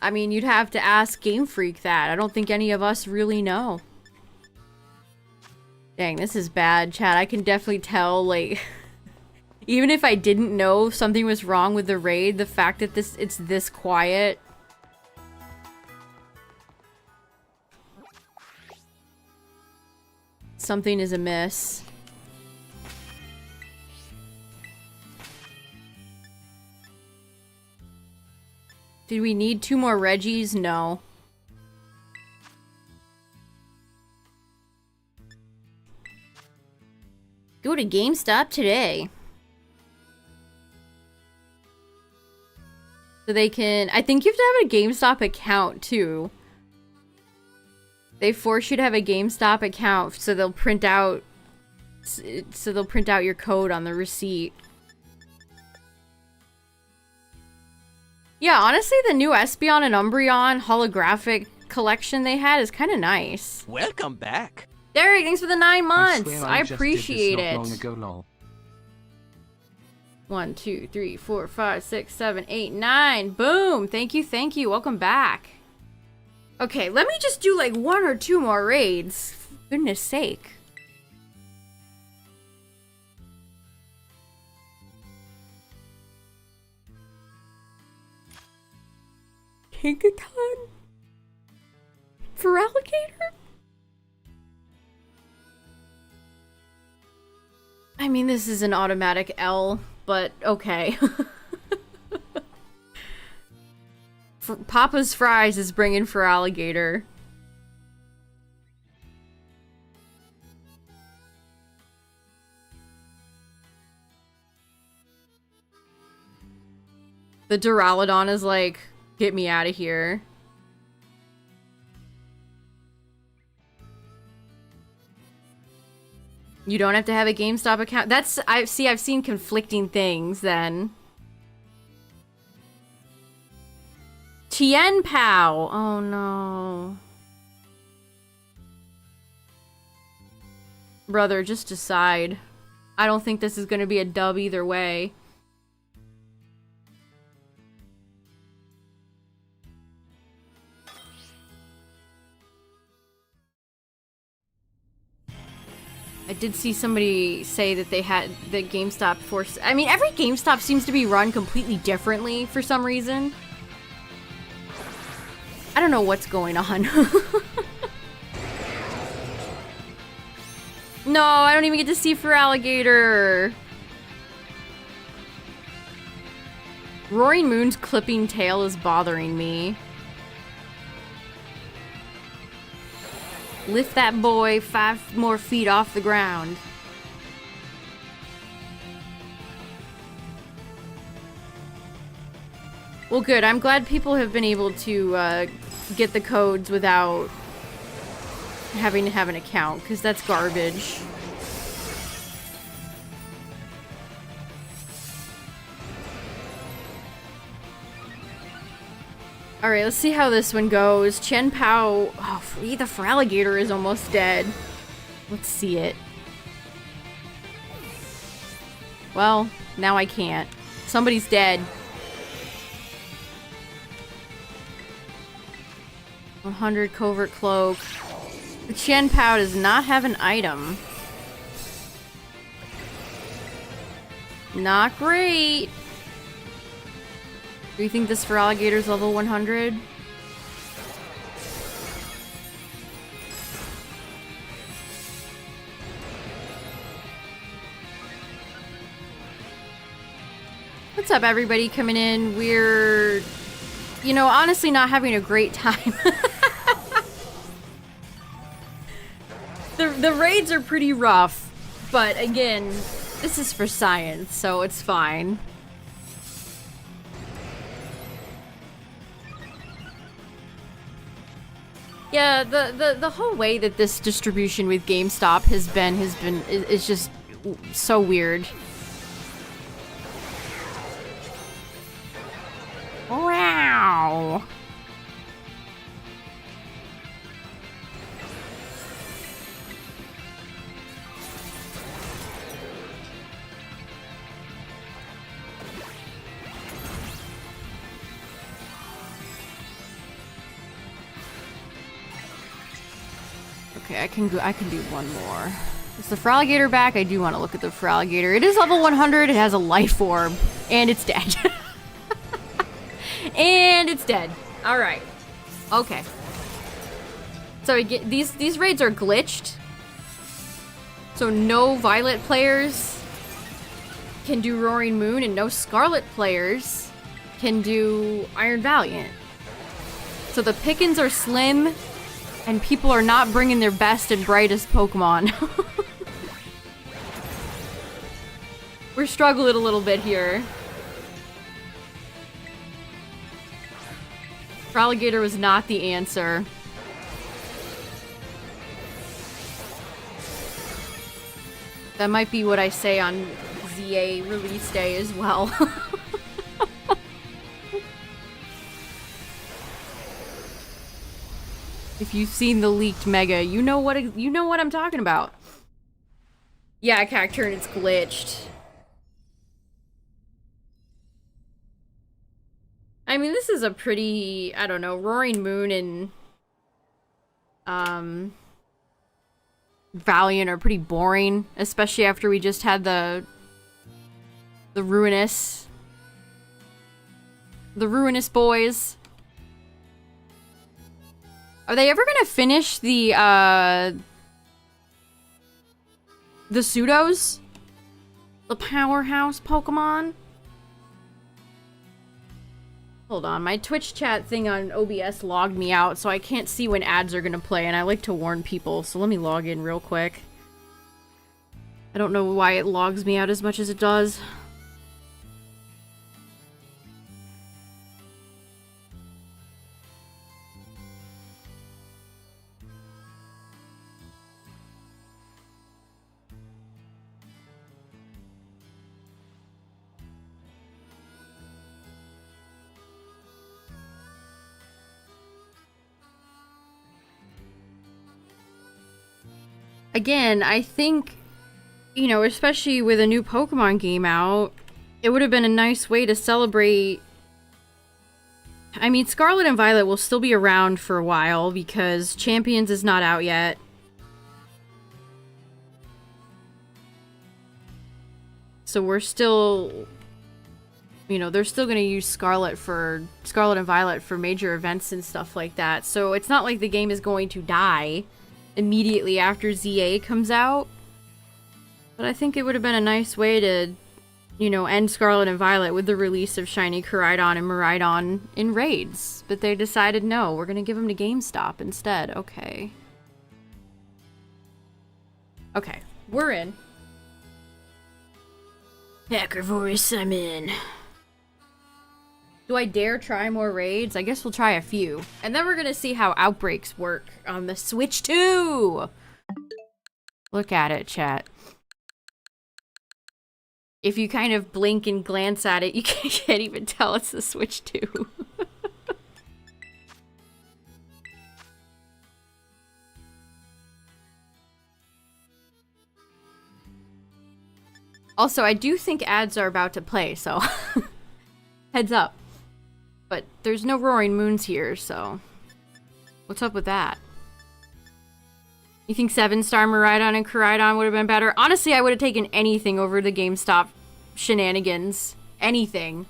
A: I mean, you'd have to ask Game Freak that. I don't think any of us really know. Dang, this is bad, chat. I can definitely tell, like... even if I didn't know something was wrong with the raid, the fact that it's this quiet... something is amiss. Did we need 2 more Reggies? No. Go to GameStop today. So they can... I think you have to have a GameStop account, too. They force you to have a GameStop account, so they'll print out... so they'll print out your code on the receipt. Yeah, honestly, the new Espeon and Umbreon holographic collection they had is kind of nice.
B: Welcome back.
A: Derek, thanks for the 9 months. I appreciate it. 1, 2, 3, 4, 5, 6, 7, 8, 9. Boom. Thank you, thank you. Welcome back. Okay, let me just do like 1 or 2 more raids. For goodness sake. Tinkaton? For alligator? I mean, this is an automatic L, but okay. Papa's Fries is bringing for alligator. The Duraludon is like, get me out of here. You don't have to have a GameStop account. That's, I've seen conflicting things then. Chien-pao. Oh no. Brother, just decide. I don't think this is going to be a dub either way. I did see somebody say that they had the GameStop force. I mean, every GameStop seems to be run completely differently for some reason. I don't know what's going on. No, I don't even get to see for alligator. Roaring Moon's clipping tail is bothering me. Lift that boy 5 more feet off the ground. Well, good. I'm glad people have been able to get the codes without having to have an account, because that's garbage. Alright, let's see how this one goes. Chien-pao... Oh, the Feraligatr is almost dead. Let's see it. Well, now I can't. Somebody's dead. 100 Covert Cloak. The chien-pao does not have an item. Not great. Do you think this Feraligator's level 100? What's up, everybody coming in? We're, you know, honestly not having a great time. The raids are pretty rough, but again, this is for science, so it's fine. Yeah, the whole way that this distribution with GameStop is just so weird. Wow. Okay, I can do one more. Is the Feraligatr back? I do want to look at the Feraligatr. It is level 100. It has a life orb, and it's dead. And it's dead. All right. Okay. So these raids are glitched. So no Violet players can do Roaring Moon, and no Scarlet players can do Iron Valiant. So the pickings are slim. And people are not bringing their best and brightest Pokemon. We're struggling a little bit here. Feraligatr was not the answer. That might be what I say on ZA release day as well. If you've seen the leaked Mega, you know what I'm talking about. Yeah, Cacturne, it's glitched. I mean, this is a pretty, I don't know, Roaring Moon and Valiant are pretty boring, especially after we just had the Ruinous boys. Are they ever gonna finish the pseudos? The powerhouse Pokemon? Hold on, my Twitch chat thing on OBS logged me out, so I can't see when ads are gonna play, and I like to warn people, so let me log in real quick. I don't know why it logs me out as much as it does. Again, I think You know, especially with a new Pokemon game out, it would have been a nice way to celebrate. I mean, Scarlet and Violet will still be around for a while because Champions is not out yet. So we're still, you know, they're still going to use Scarlet and Violet for major events and stuff like that. So it's not like the game is going to die immediately after ZA comes out. But I think it would have been a nice way to, you know, end Scarlet and Violet with the release of Shiny Koraidon and Miraidon in raids. But they decided, no, we're going to give them to GameStop instead. Okay. Okay, we're in. Hacker voice, I'm in. Do I dare try more raids? I guess we'll try a few. And then we're gonna see how Outbreaks work on the Switch 2! Look at it, chat. If you kind of blink and glance at it, you can't even tell it's the Switch 2. Also, I do think ads are about to play, so heads up. But there's no Roaring Moons here, so what's up with that? You think 7-star Miraidon and Koraidon would have been better? Honestly, I would have taken anything over the GameStop shenanigans. Anything.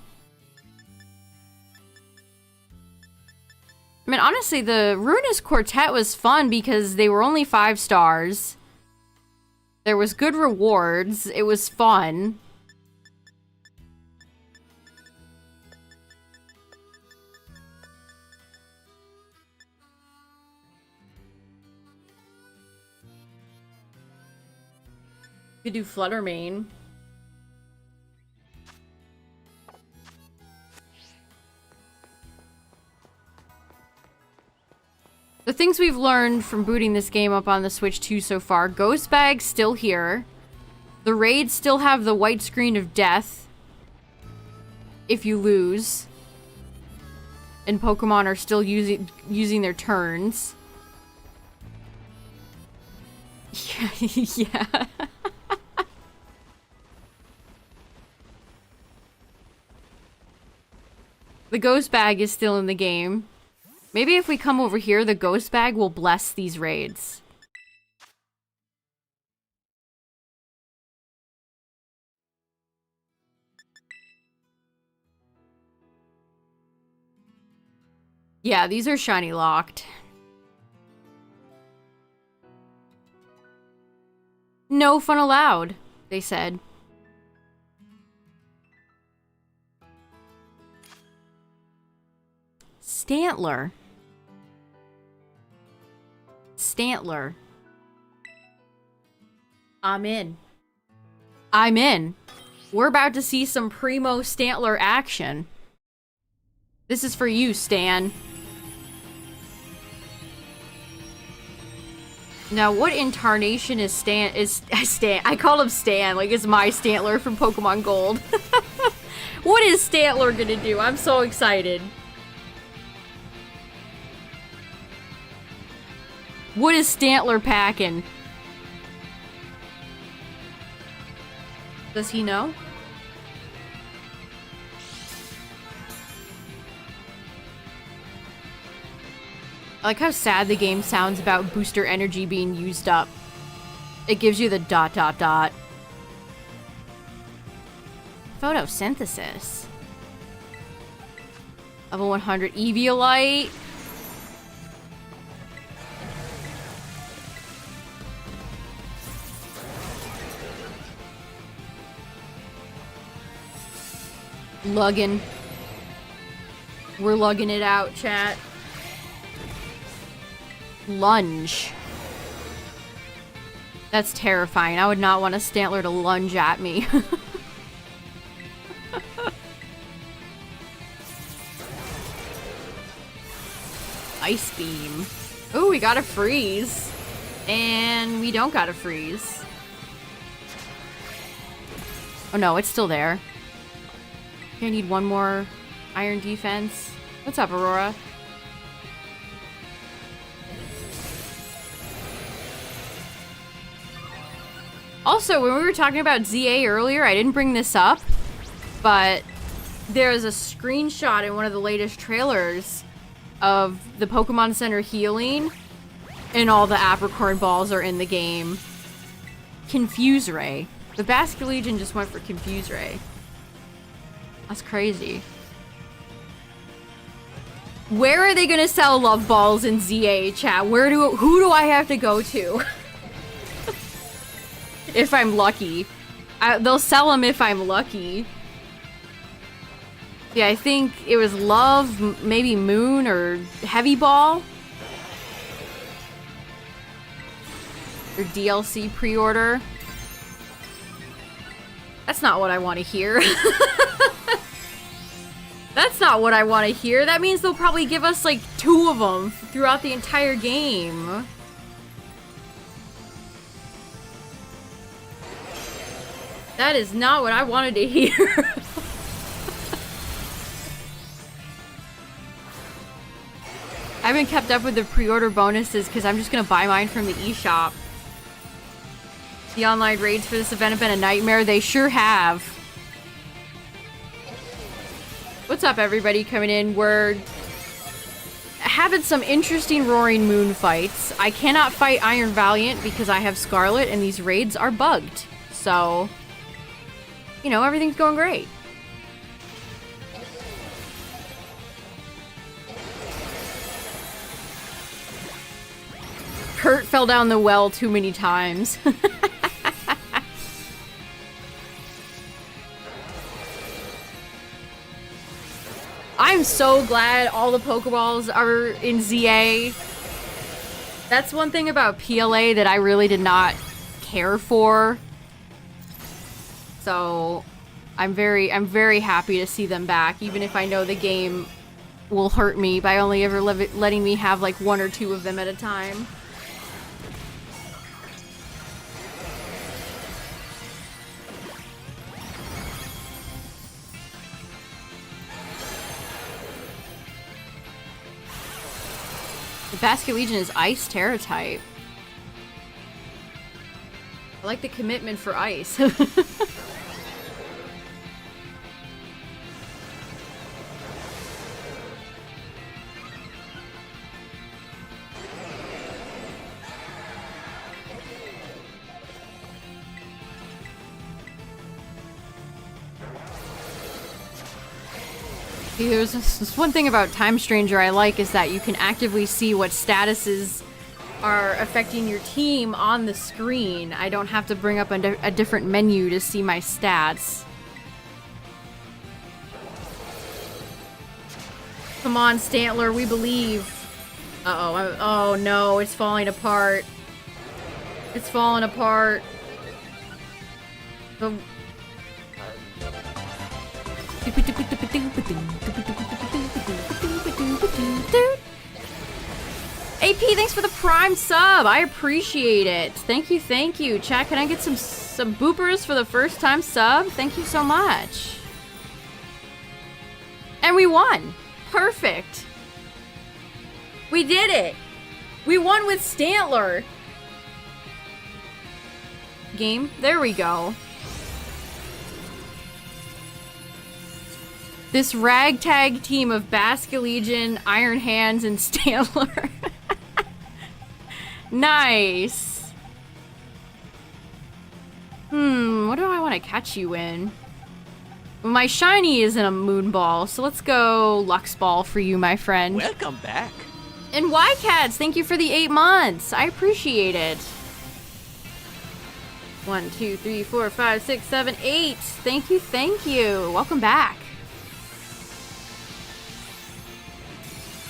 A: I mean, honestly, the Ruinous Quartet was fun because they were only 5 stars. There was good rewards. It was fun. You could do Fluttermane. The things we've learned from booting this game up on the Switch 2 so far: Ghost Bag's still here. The raids still have the white screen of death if you lose. And Pokemon are still using their turns. Yeah. The Ghost Bag is still in the game. Maybe if we come over here, the Ghost Bag will bless these raids. Yeah, these are shiny locked. No fun allowed, they said. Stantler. Stantler. I'm in. I'm in. We're about to see some primo Stantler action. This is for you, Stan. Now, what incarnation is Stan? I call him Stan, like it's my Stantler from Pokemon Gold. What is Stantler gonna do? I'm so excited. What is Stantler packing? Does he know? I like how sad the game sounds about booster energy being used up. It gives you the ... Photosynthesis. Level 100 Eviolite. Lugging. We're lugging it out, chat. Lunge. That's terrifying. I would not want a Stantler to lunge at me. Ice Beam. Ooh, we got a freeze. And we don't got a freeze. Oh no, it's still there. I need one more Iron Defense. What's up, Aurora? Also, when we were talking about ZA earlier, I didn't bring this up, but there's a screenshot in one of the latest trailers of the Pokemon Center healing, and all the Apricorn balls are in the game. Confuse Ray. The Basket Legion just went for Confuse Ray. That's crazy. Where are they gonna sell Love Balls in ZA, chat? Who do I have to go to? If I'm lucky. They'll sell them if I'm lucky. Yeah, I think it was Love, maybe Moon, or Heavy Ball. Or DLC pre-order. That's not what I want to hear. That's not what I want to hear. That means they'll probably give us like 2 of them throughout the entire game. That is not what I wanted to hear. I haven't kept up with the pre-order bonuses because I'm just gonna buy mine from the eShop. The online raids for this event have been a nightmare. They sure have. What's up, everybody coming in? We're having some interesting Roaring Moon fights. I cannot fight Iron Valiant because I have Scarlet and these raids are bugged. So, you know, everything's going great. Kurt fell down the well too many times. I'm so glad all the Pokeballs are in ZA. That's one thing about PLA that I really did not care for. So I'm very happy to see them back, even if I know the game will hurt me by only ever letting me have like 1 or 2 of them at a time. The Basket Legion is Ice Terra type. I like the commitment for ice. There's this one thing about Time Stranger I like is that you can actively see what statuses are affecting your team on the screen. I don't have to bring up a different menu to see my stats. Come on, Stantler, we believe. Uh-oh, oh no, it's falling apart. It's falling apart. The... AP, thanks for the Prime sub. I appreciate it. Thank you. Chat, can I get some boopers for the first time sub? Thank you so much. And we won. Perfect. We did it. We won with Stantler. Game. There we go. This ragtag team of Basket Legion, Iron Hands, and Stantler. Nice. What do I want to catch you in? Well, my shiny isn't a moon ball, so let's go Lux Ball for you, my friend.
B: Welcome back.
A: And Y-Cats, thank you for the 8 months. I appreciate it. 1, 2, 3, 4, 5, 6, 7, 8. Thank you. Welcome back.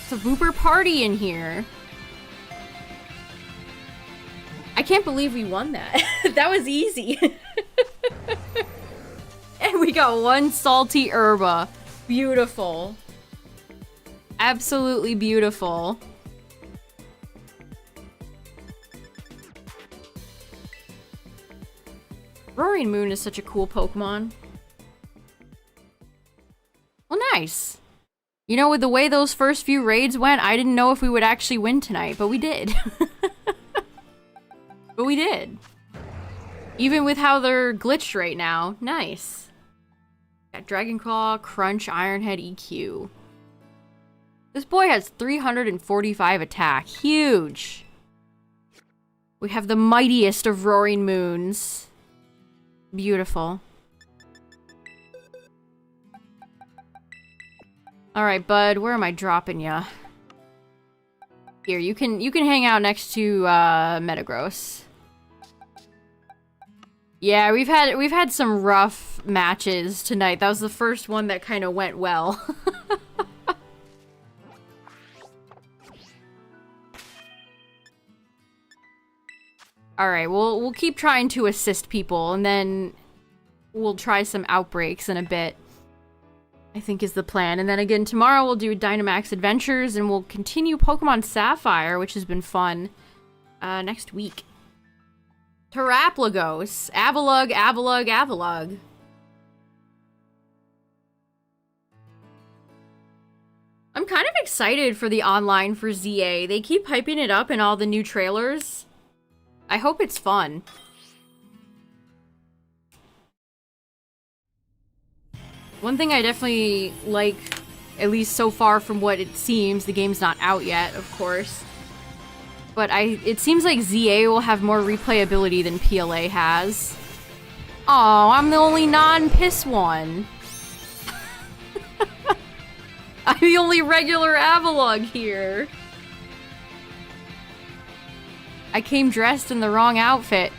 A: It's a Booper party in here. I can't believe we won that. That was easy. And we got 1 salty herba. Beautiful. Absolutely beautiful. Roaring Moon is such a cool Pokemon. Well, nice. You know, with the way those first few raids went, I didn't know if we would actually win tonight, but we did. But we did. Even with how they're glitched right now. Nice. Got Dragon Claw, Crunch, Ironhead, EQ. This boy has 345 attack. Huge. We have the mightiest of roaring moons. Beautiful. Alright, bud, where am I dropping ya? Here, you can hang out next to Metagross. Yeah, we've had some rough matches tonight. That was the first one that kind of went well. Alright, we'll keep trying to assist people, and then we'll try some outbreaks in a bit. I think is the plan. And then again, tomorrow we'll do Dynamax Adventures, and we'll continue Pokemon Sapphire, which has been fun, next week. Terraplagos. Avalugg, Avalugg, Avalugg. I'm kind of excited for the online for ZA. They keep hyping it up in all the new trailers. I hope it's fun. One thing I definitely like, at least so far from what it seems, the game's not out yet, of course, but it seems like ZA will have more replayability than PLA has. Oh, I'm the only non-piss one. I'm the only regular Avalugg here. I came dressed in the wrong outfit.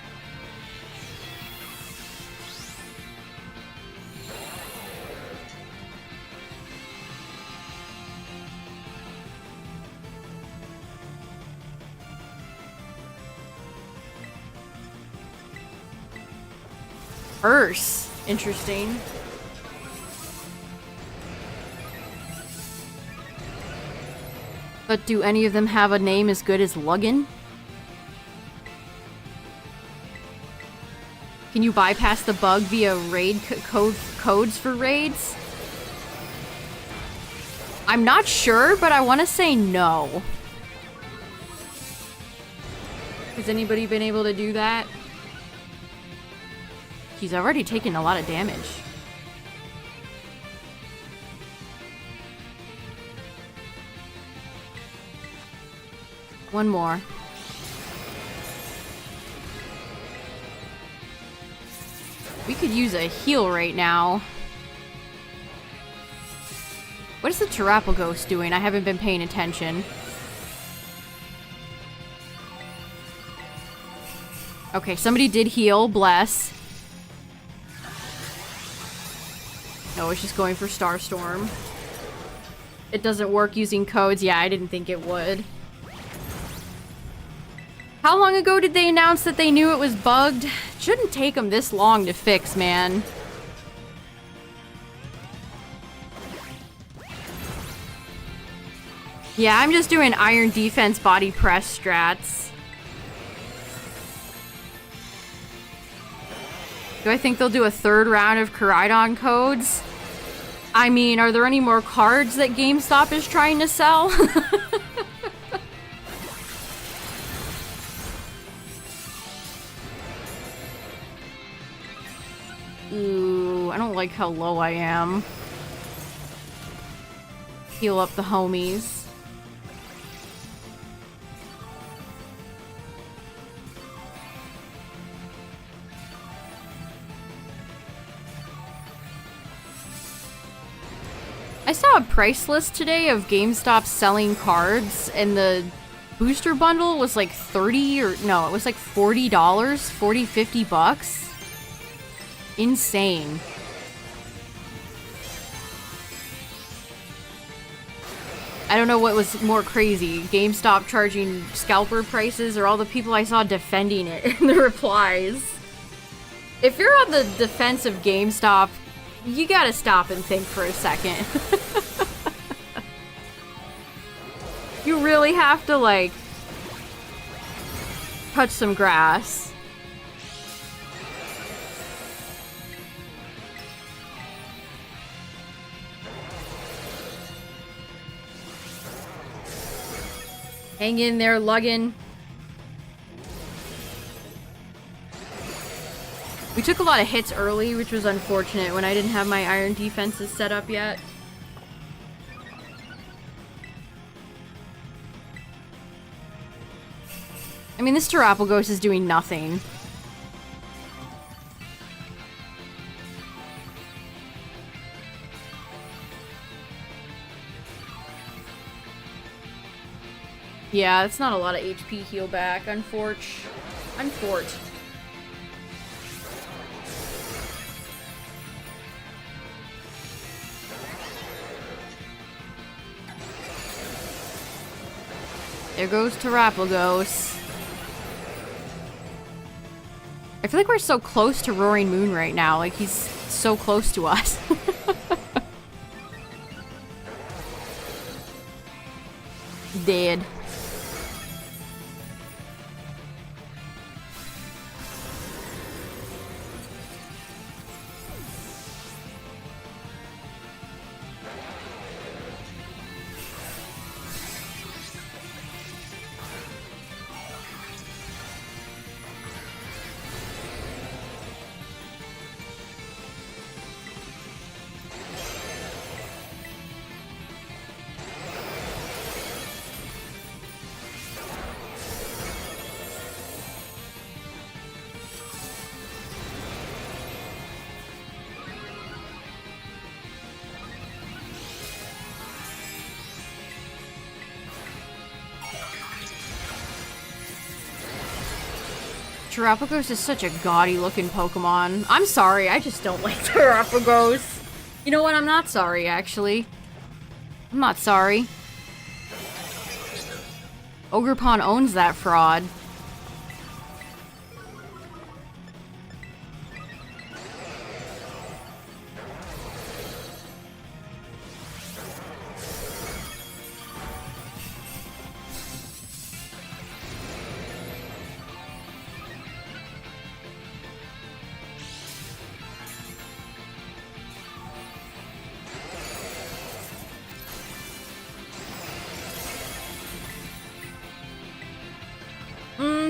A: Purse. Interesting. But do any of them have a name as good as Luggin? Can you bypass the bug via raid codes for raids? I'm not sure, but I want to say no. Has anybody been able to do that? He's already taken a lot of damage. One more. We could use a heal right now. What is the Terraplagos doing? I haven't been paying attention. Okay, somebody did heal. Bless. No, it's just going for Starstorm. It doesn't work using codes. Yeah, I didn't think it would. How long ago did they announce that they knew it was bugged? Shouldn't take them this long to fix, man. Yeah, I'm just doing iron defense body press strats. Do I think they'll do a third round of Koraidon codes? I mean, are there any more cards that GameStop is trying to sell? Ooh, I don't like how low I am. Heal up the homies. I saw a price list today of GameStop selling cards, and the booster bundle was like 30 or no, it was like $40, 40, 50 bucks. Insane. I don't know what was more crazy, GameStop charging scalper prices or all the people I saw defending it in the replies. If you're on the defense of GameStop, you gotta stop and think for a second. You really have to, like, touch some grass. Hang in there, Luggin. We took a lot of hits early, which was unfortunate when I didn't have my iron defenses set up yet. I mean, this Terapagos is doing nothing. Yeah, it's not a lot of HP heal back, unfortunately. There goes Terapagos. I feel like we're so close to Roaring Moon right now. Like, he's so close to us. Dead. Terapagos is such a gaudy looking Pokemon. I'm sorry, I just don't like Terapagos. You know what? I'm not sorry, actually. I'm not sorry. Ogerpon owns that fraud.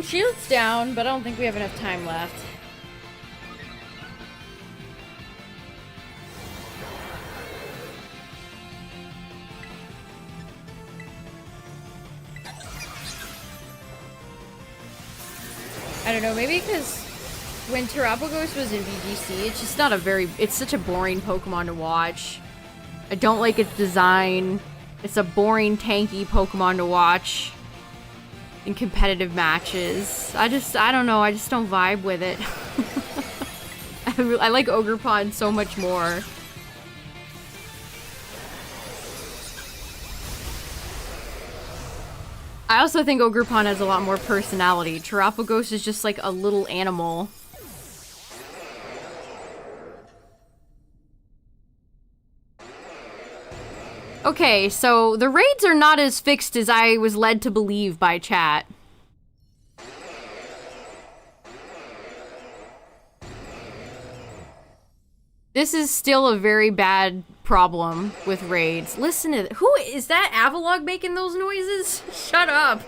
A: Shield's down, but I don't think we have enough time left. I don't know, maybe because when Terapagos was in VGC, it's just not a very... It's such a boring Pokemon to watch. I don't like its design. It's a boring, tanky Pokemon to watch in competitive matches. I don't know, I just don't vibe with it. I like Ogerpon so much more. I also think Ogerpon has a lot more personality. Terapagos is just like a little animal. Okay, so the raids are not as fixed as I was led to believe by chat. This is still a very bad problem with raids. Listen to who is that Avalog making those noises? Shut up.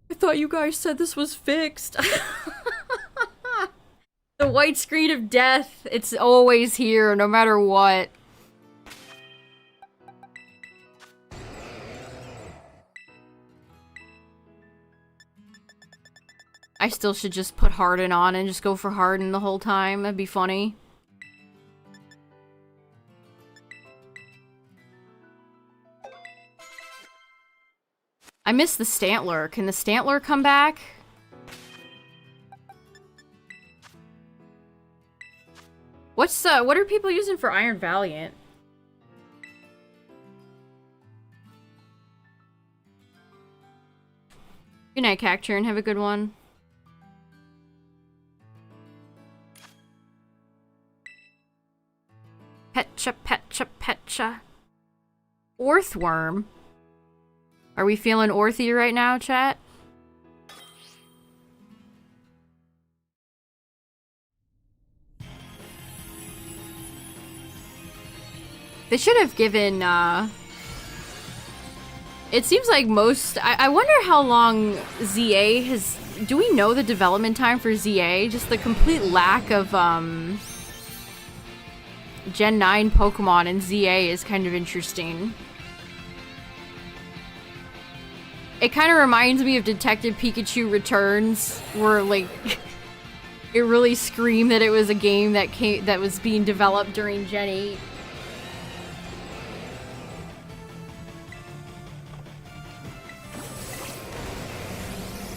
A: I thought you guys said this was fixed. The white screen of death, it's always here, no matter what. I still should just put Harden on and just go for Harden the whole time. That'd be funny. I miss the Stantler. Can the Stantler come back? What are people using for Iron Valiant? Good night, Cacturne. Have a good one. Petcha, petcha, petcha. Orthworm? Are we feeling Orthy right now, chat? They should have given, It seems like most... I wonder how long ZA has... Do we know the development time for ZA? Just the complete lack of, Gen 9 Pokemon in ZA is kind of interesting. It kind of reminds me of Detective Pikachu Returns, where, like, it really screamed that it was a game that was being developed during Gen 8.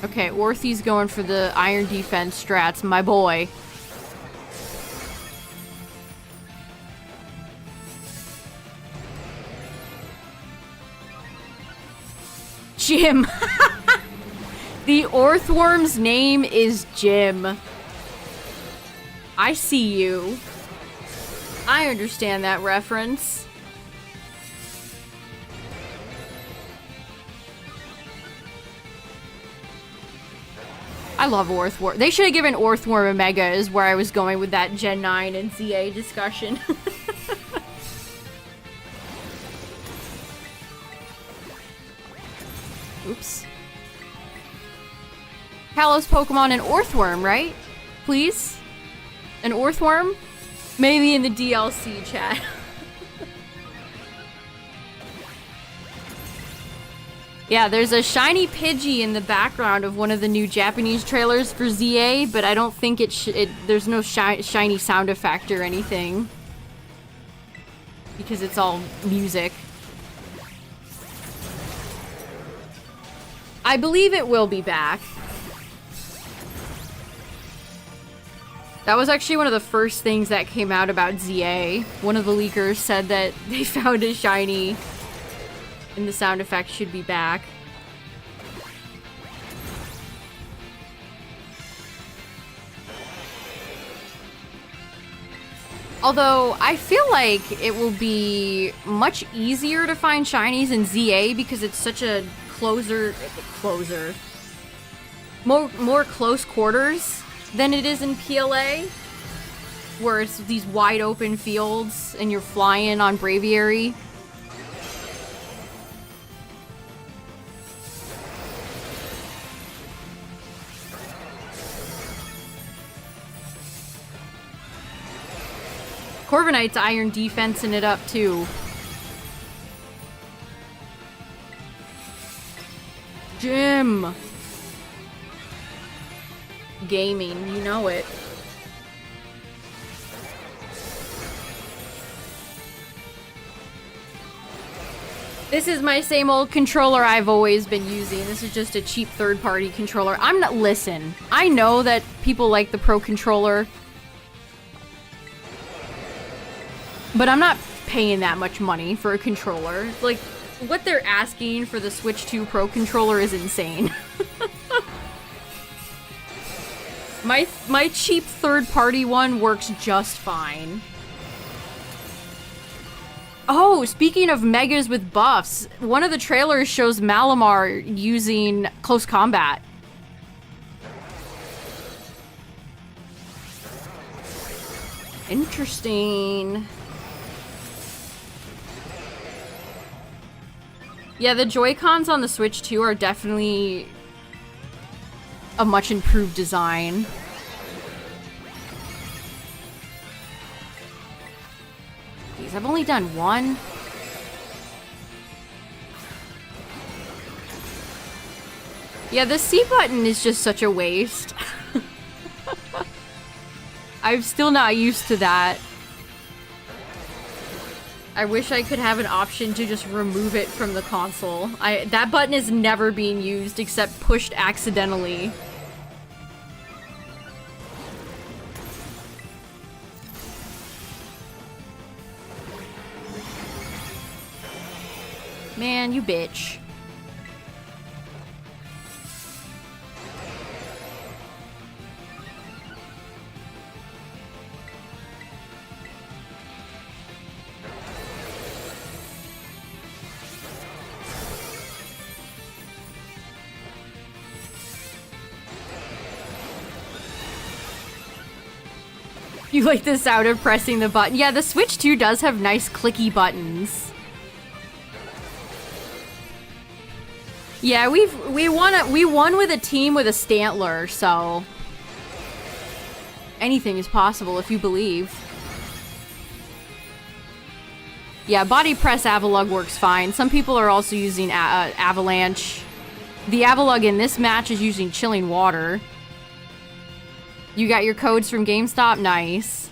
A: Okay, Orthy's going for the Iron Defense strats, my boy. Jim. The Orthworm's name is Jim. I see you. I understand that reference. I love Orthworm. They should have given Orthworm a Mega is where I was going with that Gen 9 and ZA discussion. Oops. Kalos Pokemon and Orthworm, right? Please? An Orthworm? Maybe in the DLC chat. Yeah, there's a shiny Pidgey in the background of one of the new Japanese trailers for ZA, but I don't think there's no shiny sound effect or anything. Because it's all music. I believe it will be back. That was actually one of the first things that came out about ZA. One of the leakers said that they found a shiny and the sound effect should be back. Although, I feel like it will be much easier to find shinies in ZA because it's such a more close quarters than it is in PLA, where it's these wide open fields and you're flying on Braviary. Corviknight's Iron Defensing it up too. Jim! Gaming, you know it. This is my same old controller I've always been using. This is just a cheap third-party controller. Listen, I know that people like the Pro Controller, but I'm not paying that much money for a controller. Like, what they're asking for the Switch 2 Pro Controller is insane. My cheap third-party one works just fine. Oh, speaking of megas with buffs, one of the trailers shows Malamar using close combat. Interesting. Yeah, the Joy-Cons on the Switch 2 are definitely a much improved design. Jeez, I've only done one. Yeah, the C button is just such a waste. I'm still not used to that. I wish I could have an option to just remove it from the console. That button is never being used except pushed accidentally. Man, you bitch. You like the sound of pressing the button? Yeah, the Switch 2 does have nice clicky buttons. Yeah, we won with a team with a Stantler, so anything is possible if you believe. Yeah, body press Avalug works fine. Some people are also using Avalanche. The Avalug in this match is using Chilling Water. You got your codes from GameStop? Nice.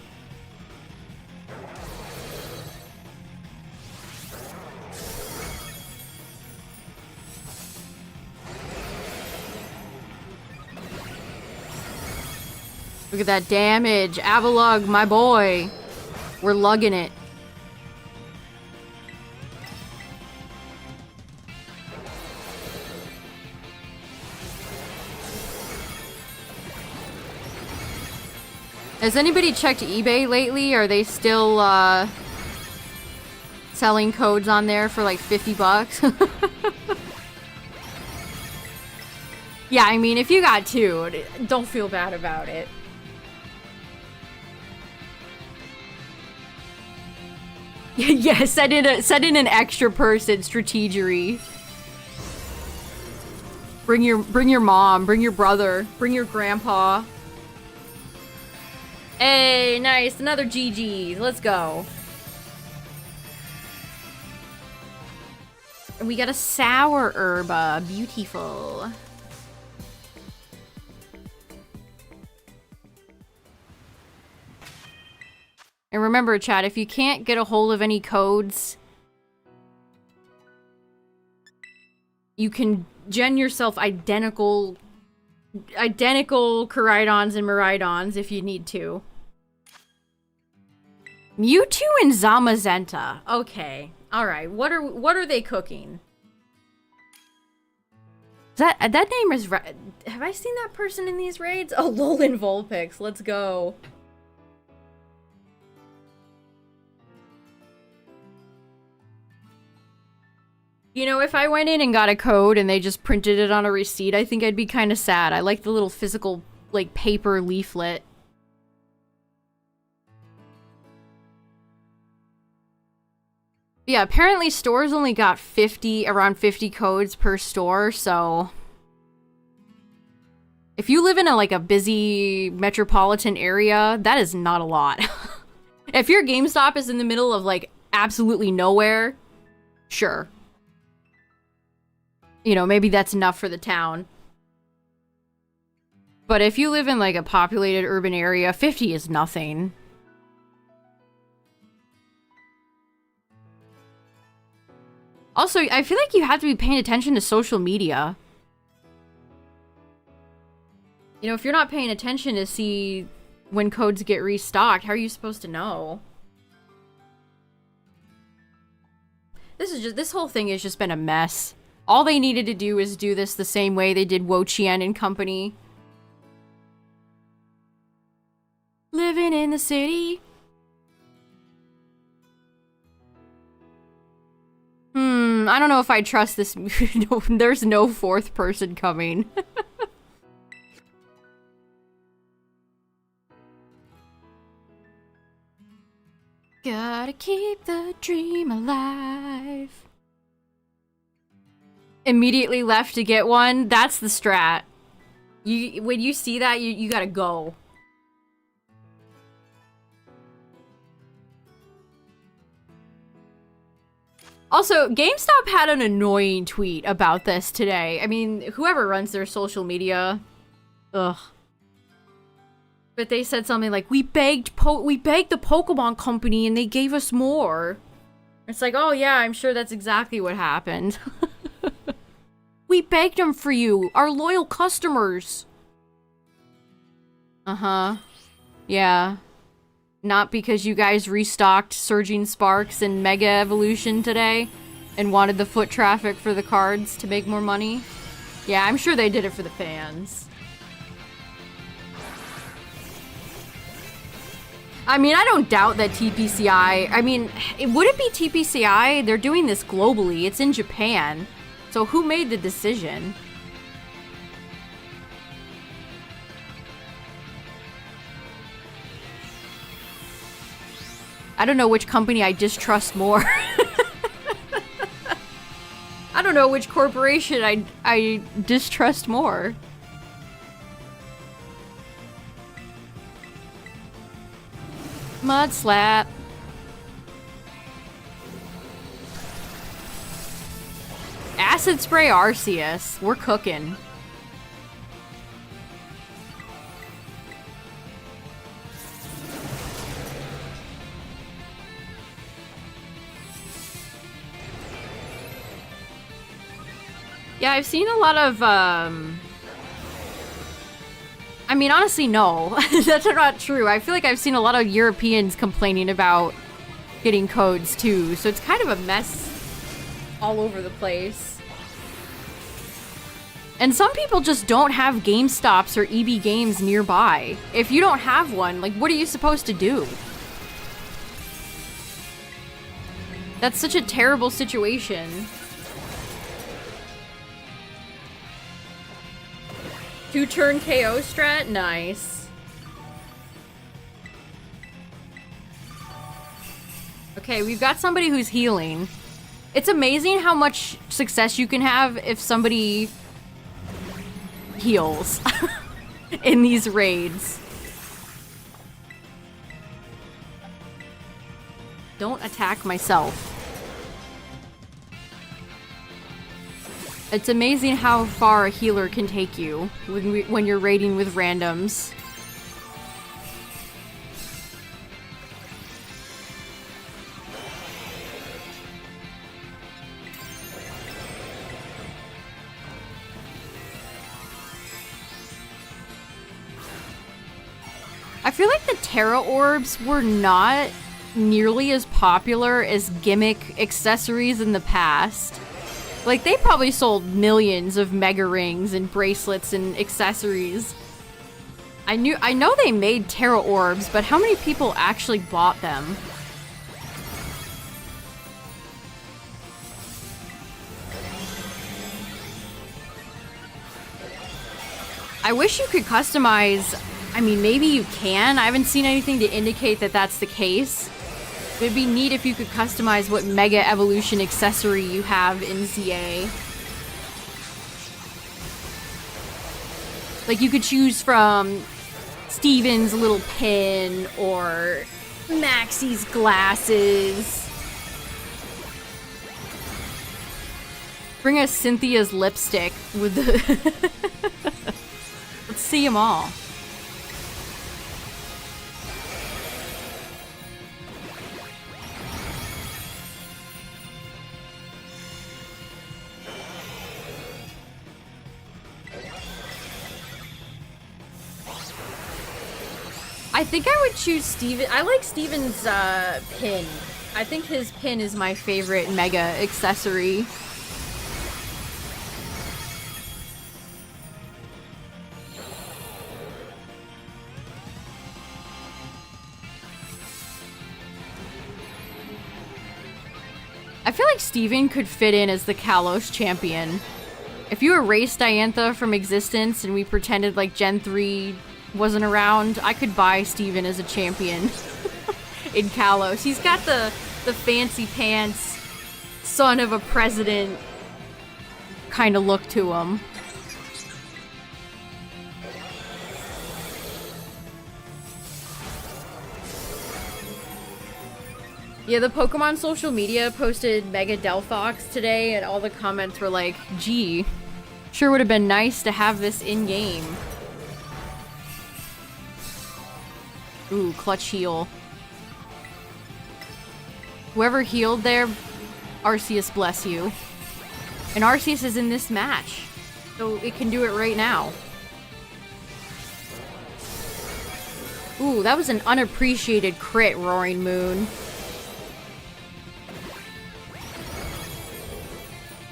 A: Look at that damage. Avalug, my boy. We're lugging it. Has anybody checked eBay lately? Are they still selling codes on there for like 50 bucks? Yeah, I mean, if you got two, don't feel bad about it. Yeah, send in an extra person strategery. Bring your mom, bring your brother, bring your grandpa. Hey, nice. Another GG. Let's go. And we got a sour herb. Beautiful. And remember, chat, if you can't get a hold of any codes, you can gen yourself identical Koraidons and Miraidons if you need to. Mewtwo and Zamazenta. Okay. Alright. What are they cooking? That name is... Have I seen that person in these raids? Oh, Lolan Vulpix. Let's go. You know, if I went in and got a code and they just printed it on a receipt, I think I'd be kind of sad. I like the little physical, like, paper leaflet. Yeah, apparently stores only got around 50 codes per store, so... If you live in a busy metropolitan area, that is not a lot. If your GameStop is in the middle of, like, absolutely nowhere, sure. You know, maybe that's enough for the town. But if you live in, like, a populated urban area, 50 is nothing. Also, I feel like you have to be paying attention to social media. You know, if you're not paying attention to see when codes get restocked, how are you supposed to know? This whole thing has just been a mess. All they needed to do is do this the same way they did wo-chien and company. Living in the city. I don't know if I trust this. No, there's no fourth person coming. Gotta keep the dream alive. Immediately left to get one. That's the strat. When you see that, you gotta go. Also, GameStop had an annoying tweet about this today. I mean, whoever runs their social media, ugh. But they said something like, we begged the Pokemon company and they gave us more. It's like, oh yeah, I'm sure that's exactly what happened. We begged them for you, our loyal customers. Uh-huh. Yeah. Not because you guys restocked Surging Sparks and Mega Evolution today and wanted the foot traffic for the cards to make more money. Yeah, I'm sure they did it for the fans. I mean, I don't doubt that TPCI... I mean, would it be TPCI? They're doing this globally. It's in Japan. So who made the decision? I don't know which company I distrust more. I don't know which corporation I distrust more. Mud slap. Acid spray Arceus. We're cooking. Yeah, I've seen a lot of, I mean, honestly, no. That's not true. I feel like I've seen a lot of Europeans complaining about getting codes, too. So it's kind of a mess all over the place. And some people just don't have GameStops or EB Games nearby. If you don't have one, like, what are you supposed to do? That's such a terrible situation. 2-turn KO strat? Nice. Okay, we've got somebody who's healing. It's amazing how much success you can have if somebody heals in these raids. Don't attack myself. It's amazing how far a healer can take you when you're raiding with randoms. I feel like the Terra Orbs were not nearly as popular as gimmick accessories in the past. Like, they probably sold millions of mega rings and bracelets and accessories. I know they made Terra Orbs, but how many people actually bought them? I wish you could customize. I mean, maybe you can. I haven't seen anything to indicate that that's the case. It'd be neat if you could customize what Mega Evolution accessory you have in ZA. Like, you could choose from Steven's little pin or Maxie's glasses. Bring us Cynthia's lipstick with the... Let's see them all. I think I would choose Steven. I like Steven's pin. I think his pin is my favorite Mega accessory. I feel like Steven could fit in as the Kalos champion. If you erased Diantha from existence and we pretended like Gen 3 wasn't around, I could buy Steven as a champion in Kalos. He's got the fancy pants, son of a president kind of look to him. Yeah, the Pokemon social media posted Mega Delphox today, and all the comments were like, gee, sure would have been nice to have this in-game. Ooh, clutch heal. Whoever healed there, Arceus bless you. And Arceus is in this match, so it can do it right now. Ooh, that was an unappreciated crit, Roaring Moon.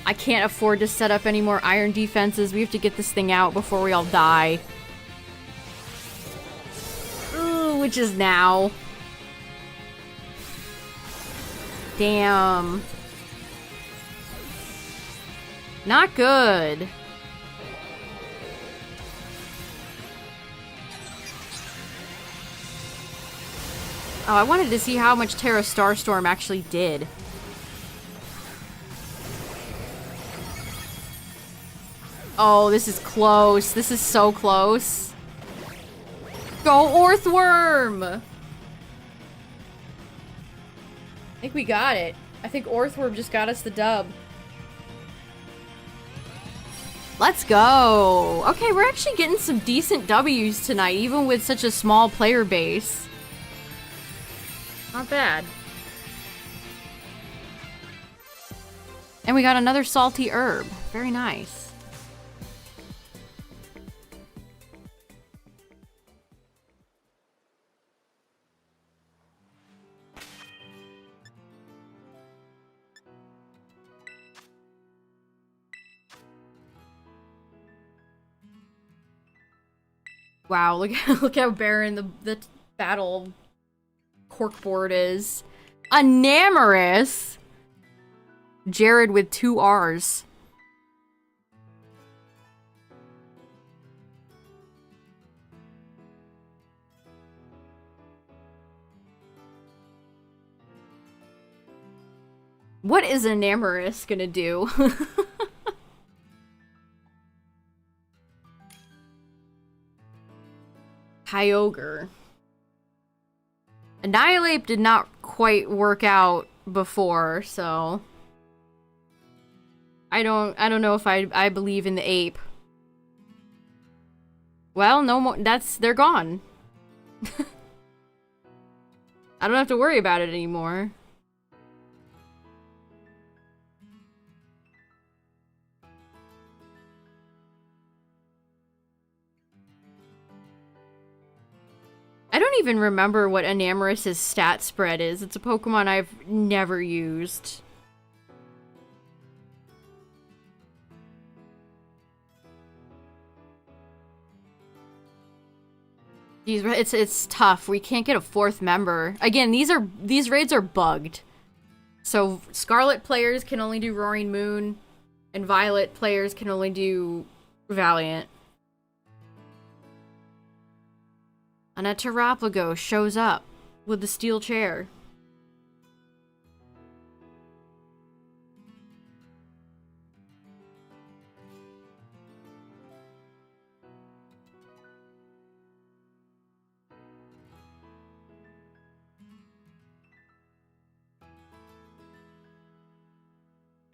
A: I can't afford to set up any more iron defenses. We have to get this thing out before we all die. Which is now. Damn. Not good. Oh, I wanted to see how much Terra Starstorm actually did. Oh, this is close. This is so close. Go Orthworm! I think we got it. I think Orthworm just got us the dub. Let's go. Okay, we're actually getting some decent W's tonight, even with such a small player base. Not bad. And we got another salty herb. Very nice. Wow, look how barren the battle corkboard is. A Namorous! Jared with 2 R's. What is a Namorous gonna do? Kyogre. Annihilate did not quite work out before, so I don't know if I believe in the ape. Well, no more. They're gone. I don't have to worry about it anymore. I don't even remember what Enamorous' stat spread is. It's a Pokemon I've never used. It's tough. We can't get a 4th member. Again, these raids are bugged. So Scarlet players can only do Roaring Moon, and Violet players can only do Valiant. And a Terapagos shows up with the steel chair.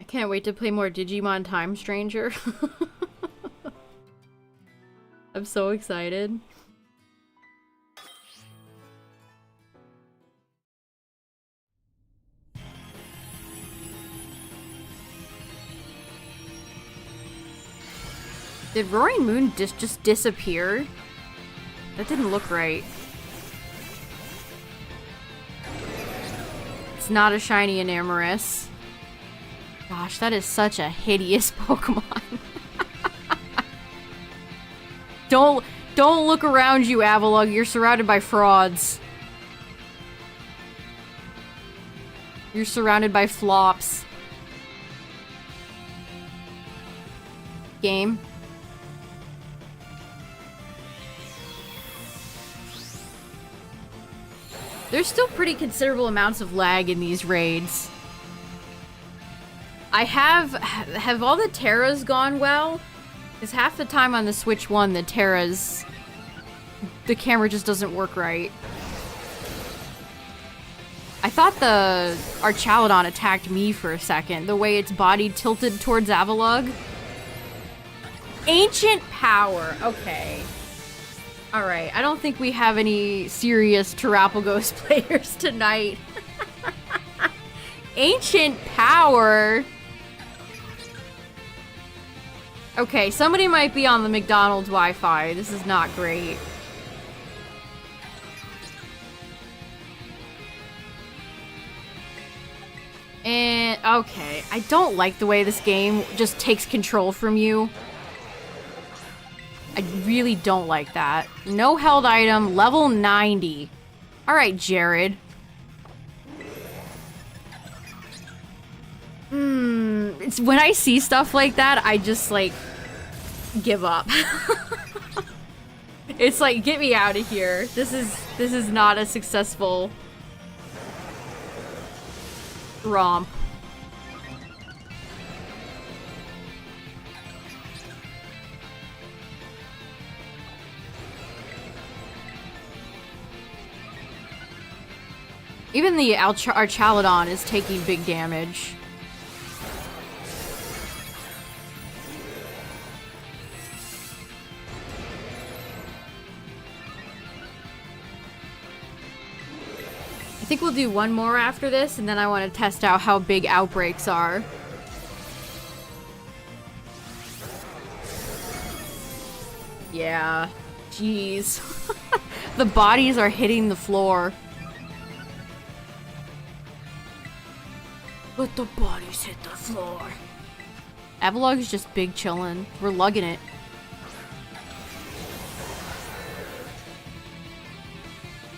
A: I can't wait to play more Digimon Time Stranger. I'm so excited. Did Roaring Moon just disappear? That didn't look right. It's not a shiny Enamorous. Gosh, that is such a hideous Pokemon. Don't look around you, Avalugg. You're surrounded by frauds. You're surrounded by flops. Game. There's still pretty considerable amounts of lag in these raids. Have all the Terras gone well? Because half the time on the Switch 1, the Terras, the camera just doesn't work right. I thought the Archaludon attacked me for a second, the way its body tilted towards Avalugg. Ancient Power, okay. Alright, I don't think we have any serious Terapagos players tonight. Ancient Power? Okay, somebody might be on the McDonald's Wi-Fi. This is not great. And, okay. I don't like the way this game just takes control from you. I really don't like that. No held item, level 90. Alright, Jared. It's when I see stuff like that, I just, like, give up. It's like, get me out of here. This is not a successful romp. Even the Archaludon is taking big damage. I think we'll do one more after this, and then I want to test out how big Outbreaks are. Yeah. Jeez. The bodies are hitting the floor. Let the bodies hit the floor. Avalog is just big chillin'. We're lugging it.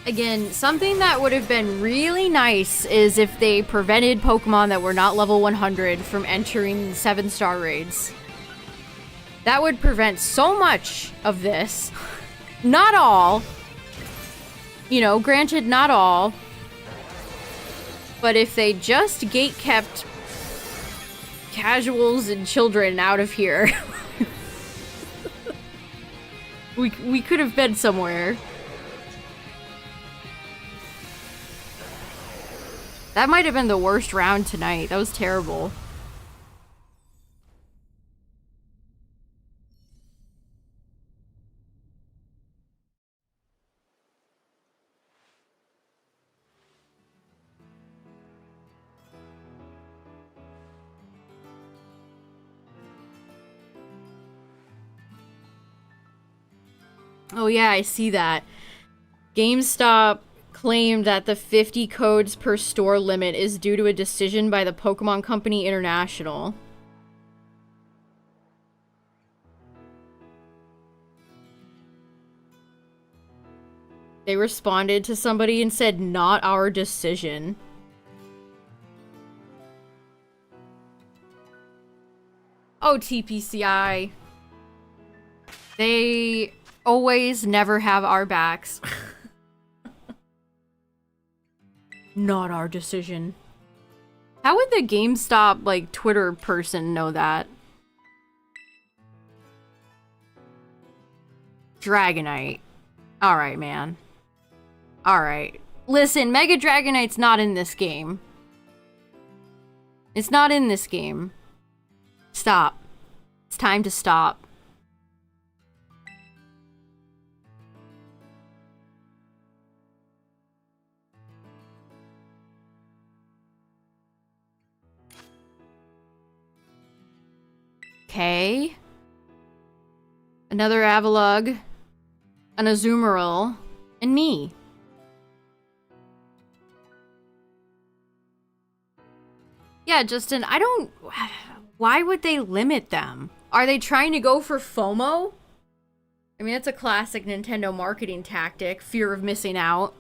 A: Again, something that would have been really nice is if they prevented Pokemon that were not level 100 from entering 7-star raids. That would prevent so much of this. Not all. You know, granted, not all. But if they just gate-kept casuals and children out of here, we could have been somewhere. That might have been the worst round tonight. That was terrible. Oh yeah, I see that. GameStop claimed that the 50 codes per store limit is due to a decision by the Pokemon Company International. They responded to somebody and said, "Not our decision." Oh, TPCI. They always never have our backs. Not our decision. How would the GameStop, like, Twitter person know that? Dragonite. Alright, man. Alright. Listen, Mega Dragonite's not in this game. It's not in this game. Stop. It's time to stop. Okay. Another Avalug. An Azumarill. And me. Yeah, Justin, I don't... Why would they limit them? Are they trying to go for FOMO? I mean, that's a classic Nintendo marketing tactic. Fear of missing out.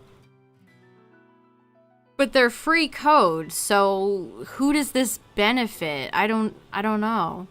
A: But they're free codes, so who does this benefit? I don't know.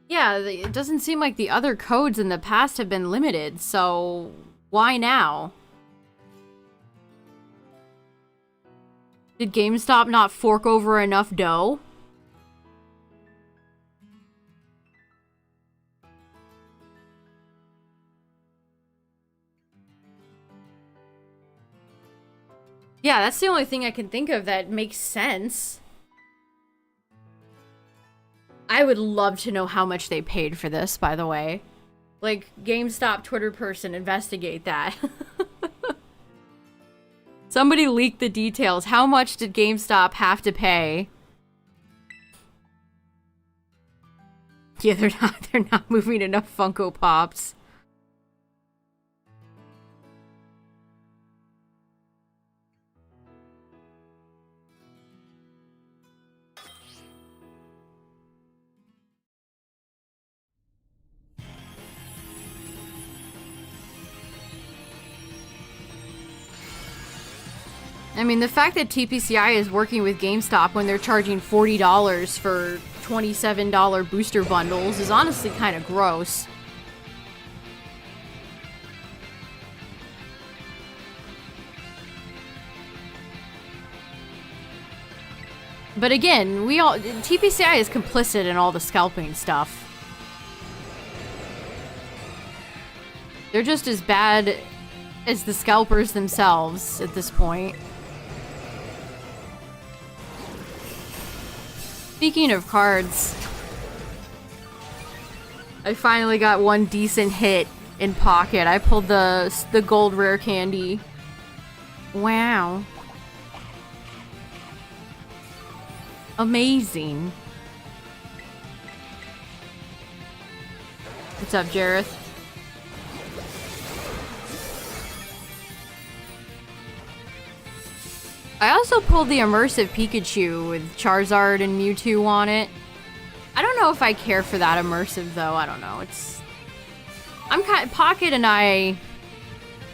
A: Yeah, it doesn't seem like the other codes in the past have been limited, so why now? Did GameStop not fork over enough dough? Yeah, that's the only thing I can think of that makes sense. I would love to know how much they paid for this, by the way. Like, GameStop Twitter person, investigate that. Somebody leaked the details. How much did GameStop have to pay? Yeah, they're not moving enough Funko Pops. I mean, the fact that TPCI is working with GameStop when they're charging $40 for $27 booster bundles is honestly kind of gross. But again, TPCI is complicit in all the scalping stuff. They're just as bad as the scalpers themselves at this point. Speaking of cards, I finally got one decent hit in pocket. I pulled the gold rare candy. Wow. Amazing. What's up, Jareth? I also pulled the immersive Pikachu with Charizard and Mewtwo on it. I don't know if I care for that immersive though. I don't know. Pocket and I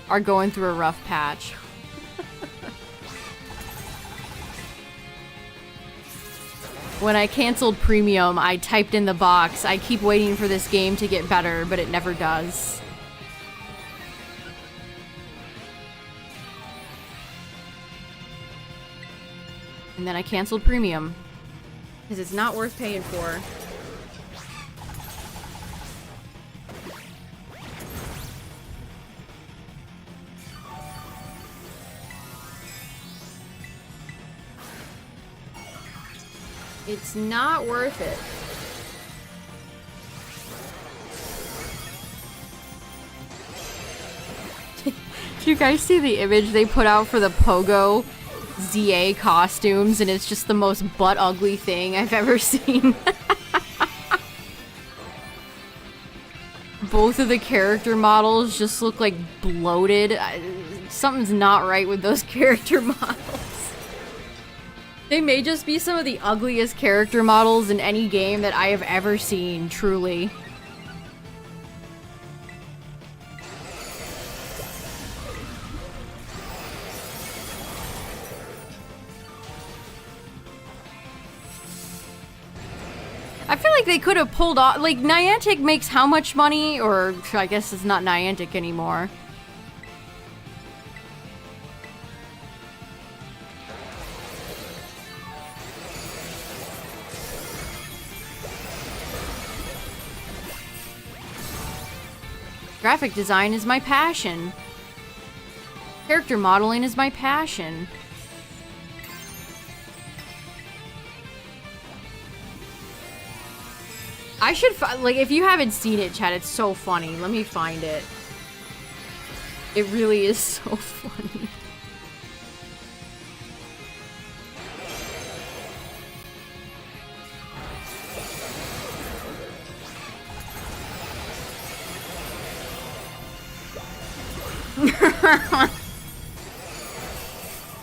A: are going through a rough patch. When I canceled premium, I typed in the box, I keep waiting for this game to get better, but it never does. And then I canceled premium. Because it's not worth paying for. It's not worth it. Did you guys see the image they put out for the Pogo ZA costumes, and it's just the most butt ugly thing I've ever seen. Both of the character models just look like bloated. Something's not right with those character models. They may just be some of the ugliest character models in any game that I have ever seen, truly. I feel like they could have pulled off, like, Niantic makes how much money? Or, I guess it's not Niantic anymore. Graphic design is my passion. Character modeling is my passion. I should like, if you haven't seen it, chat, it's so funny. Let me find it. It really is so funny.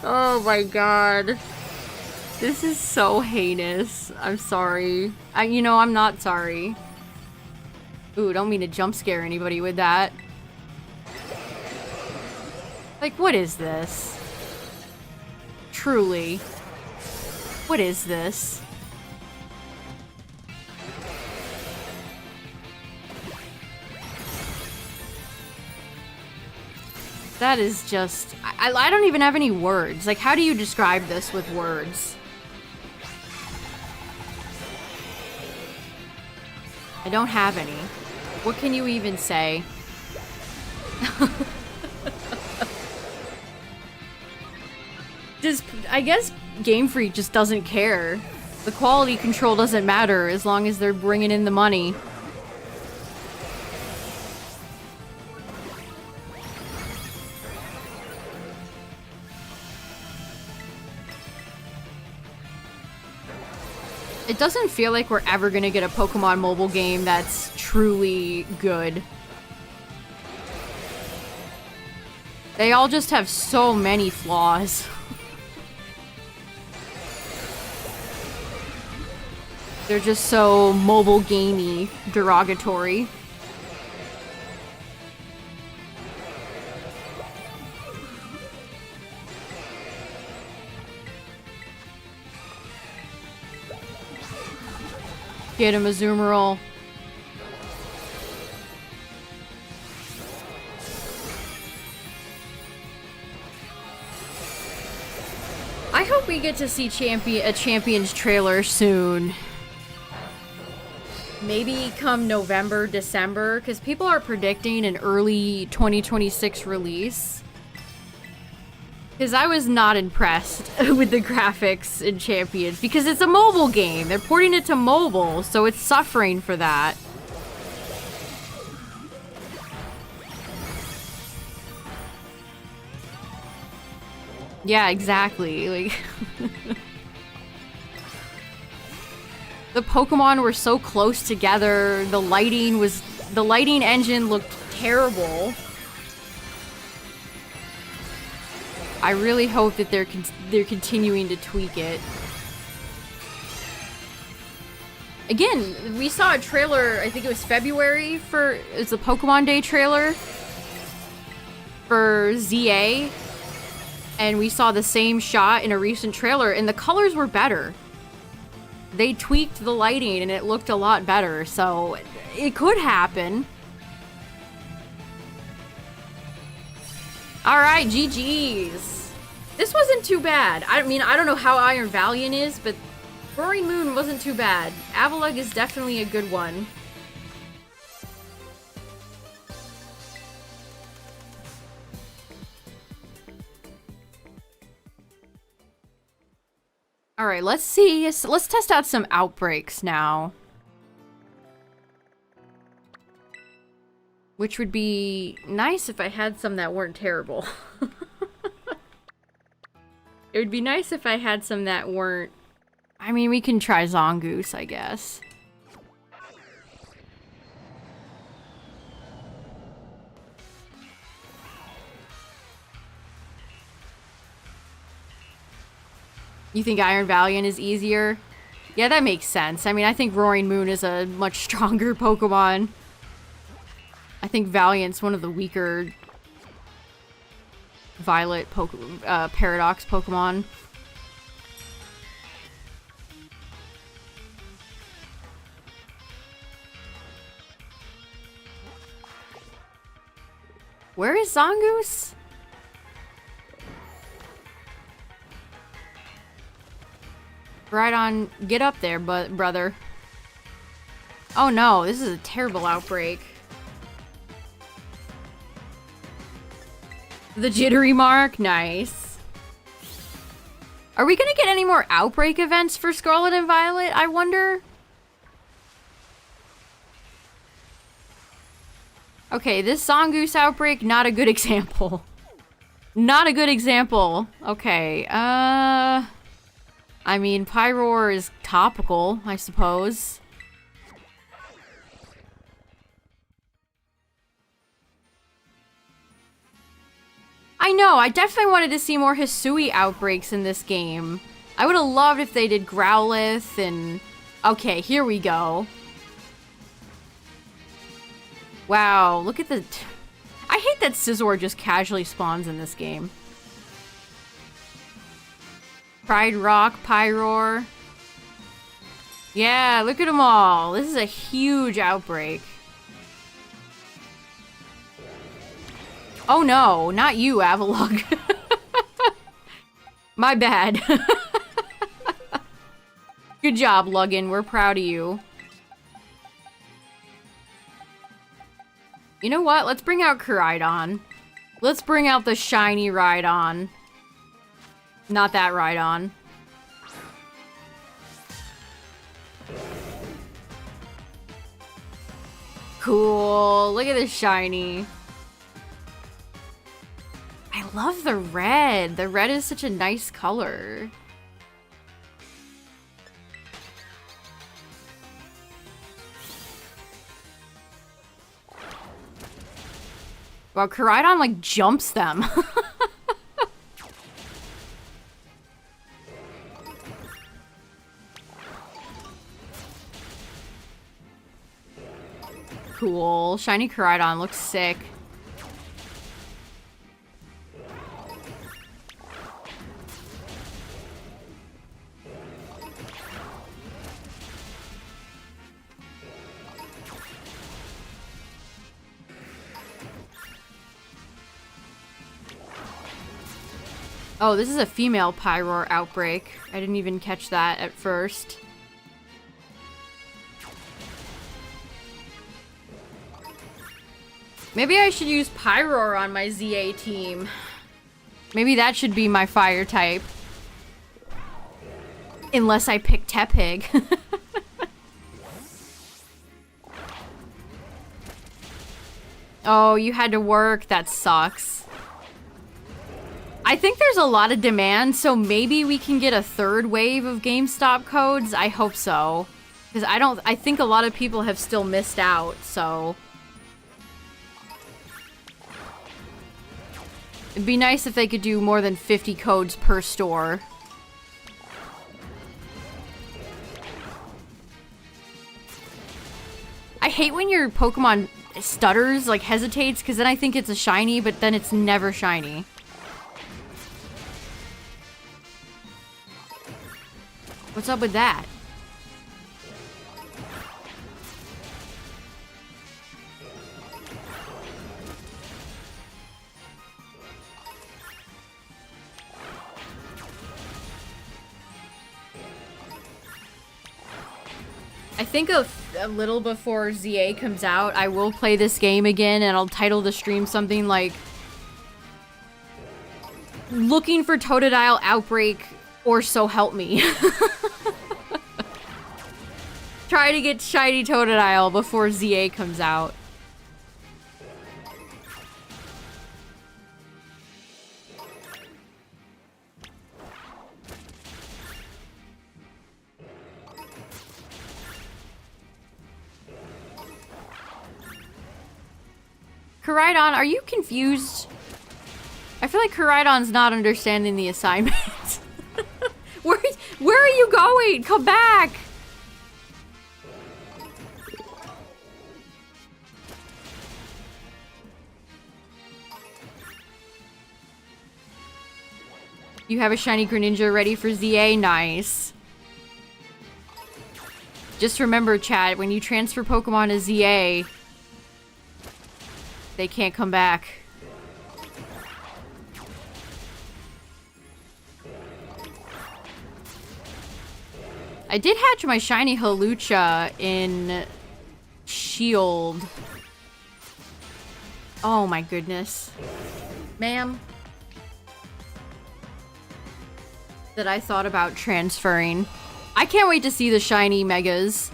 A: Oh my god. This is so heinous. I'm sorry. You know, I'm not sorry. Ooh, don't mean to jump scare anybody with that. Like, what is this? Truly. What is this? That is just... I don't even have any words. Like, how do you describe this with words? I don't have any. What can you even say? I guess Game Freak just doesn't care. The quality control doesn't matter as long as they're bringing in the money. It doesn't feel like we're ever gonna get a Pokemon mobile game that's truly good. They all just have so many flaws. They're just so mobile gamey, derogatory. Get him, Azumarill. I hope we get to see a Champions trailer soon. Maybe come November, December, because people are predicting an early 2026 release. Because I was not impressed with the graphics in Champions, because it's a mobile game. They're porting it to mobile, so it's suffering for that. Yeah, exactly. Like the Pokemon were so close together. The lighting engine looked terrible. I really hope that they're continuing to tweak it. Again, we saw a trailer, I think it was February it's a Pokemon Day trailer for ZA. And we saw the same shot in a recent trailer, and the colors were better. They tweaked the lighting, and it looked a lot better, so it could happen. Alright, GG's. This wasn't too bad. I mean, I don't know how Iron Valiant is, but Roaring Moon wasn't too bad. Avalugg is definitely a good one. Alright, let's see. Let's test out some Outbreaks now. Which would be nice if I had some that weren't terrible. It would be nice if I had some that weren't... I mean, we can try Zongoose, I guess. You think Iron Valiant is easier? Yeah, that makes sense. I mean, I think Roaring Moon is a much stronger Pokemon. I think Valiant's one of the weaker Violet Paradox Pokemon. Where is Zongoose? Right on. Get up there, brother. Oh no, this is a terrible outbreak. The jittery mark, nice. Are we gonna get any more outbreak events for Scarlet and Violet, I wonder? Okay, this Zongoose outbreak, not a good example. Not a good example. Okay, I mean, Pyroar is topical, I suppose. I know, I definitely wanted to see more Hisui outbreaks in this game. I would have loved if they did Growlithe and... Okay, here we go. Wow, look at the... I hate that Scizor just casually spawns in this game. Pride Rock, Pyroar. Yeah, look at them all. This is a huge outbreak. Oh no, not you, Avalugg. My bad. Good job, Luggin. We're proud of you. You know what? Let's bring out Koraidon. Let's bring out the shiny Rhydon. Not that Rhydon. Cool. Look at this shiny. I love the red. The red is such a nice color. Well, Koraidon, like, jumps them. Cool. Shiny Koraidon looks sick. Oh, this is a female Pyroar Outbreak. I didn't even catch that at first. Maybe I should use Pyroar on my ZA team. Maybe that should be my fire type. Unless I pick Tepig. Oh, you had to work? That sucks. I think there's a lot of demand, so maybe we can get a third wave of GameStop codes. I hope so. Because I think a lot of people have still missed out, so... It'd be nice if they could do more than 50 codes per store. I hate when your Pokemon stutters, like hesitates, because then I think it's a shiny, but then it's never shiny. What's up with that? I think a little before ZA comes out, I will play this game again, and I'll title the stream something like "Looking for Totodile Outbreak" or "So Help Me." Try to get shiny Totodile before ZA comes out. Koraidon, are you confused? I feel like Koraidon's not understanding the assignment. Where are you going? Come back! You have a shiny Greninja ready for ZA? Nice. Just remember, chat, when you transfer Pokemon to ZA, they can't come back. I did hatch my shiny Hawlucha in Shield. Oh my goodness. Ma'am. That I thought about transferring. I can't wait to see the shiny Megas.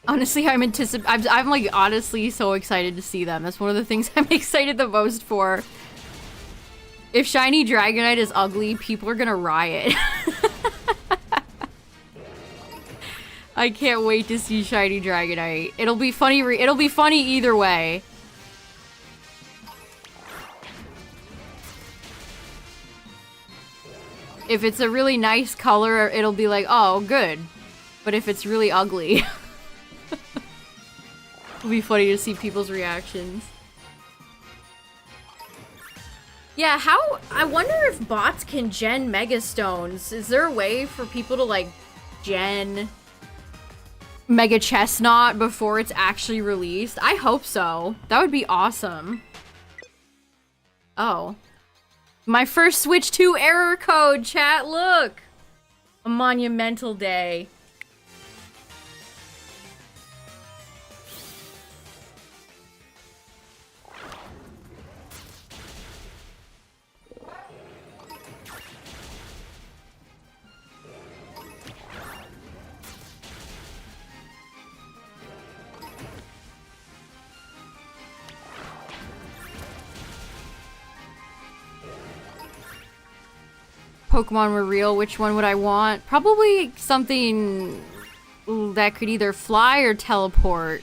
A: Honestly, I'm like honestly so excited to see them. That's one of the things I'm excited the most for. If shiny Dragonite is ugly, people are gonna riot. I can't wait to see shiny Dragonite. It'll be funny. It'll be funny either way. If it's a really nice color, it'll be like, oh, good. But if it's really ugly, it'll be funny to see people's reactions. Yeah, I wonder if bots can gen Mega Stones. Is there a way for people to, like, gen Mega Chestnut before it's actually released? I hope so. That would be awesome. Oh. My first Switch 2 error code, chat, look! A monumental day. Pokemon were real, which one would I want? Probably something that could either fly or teleport.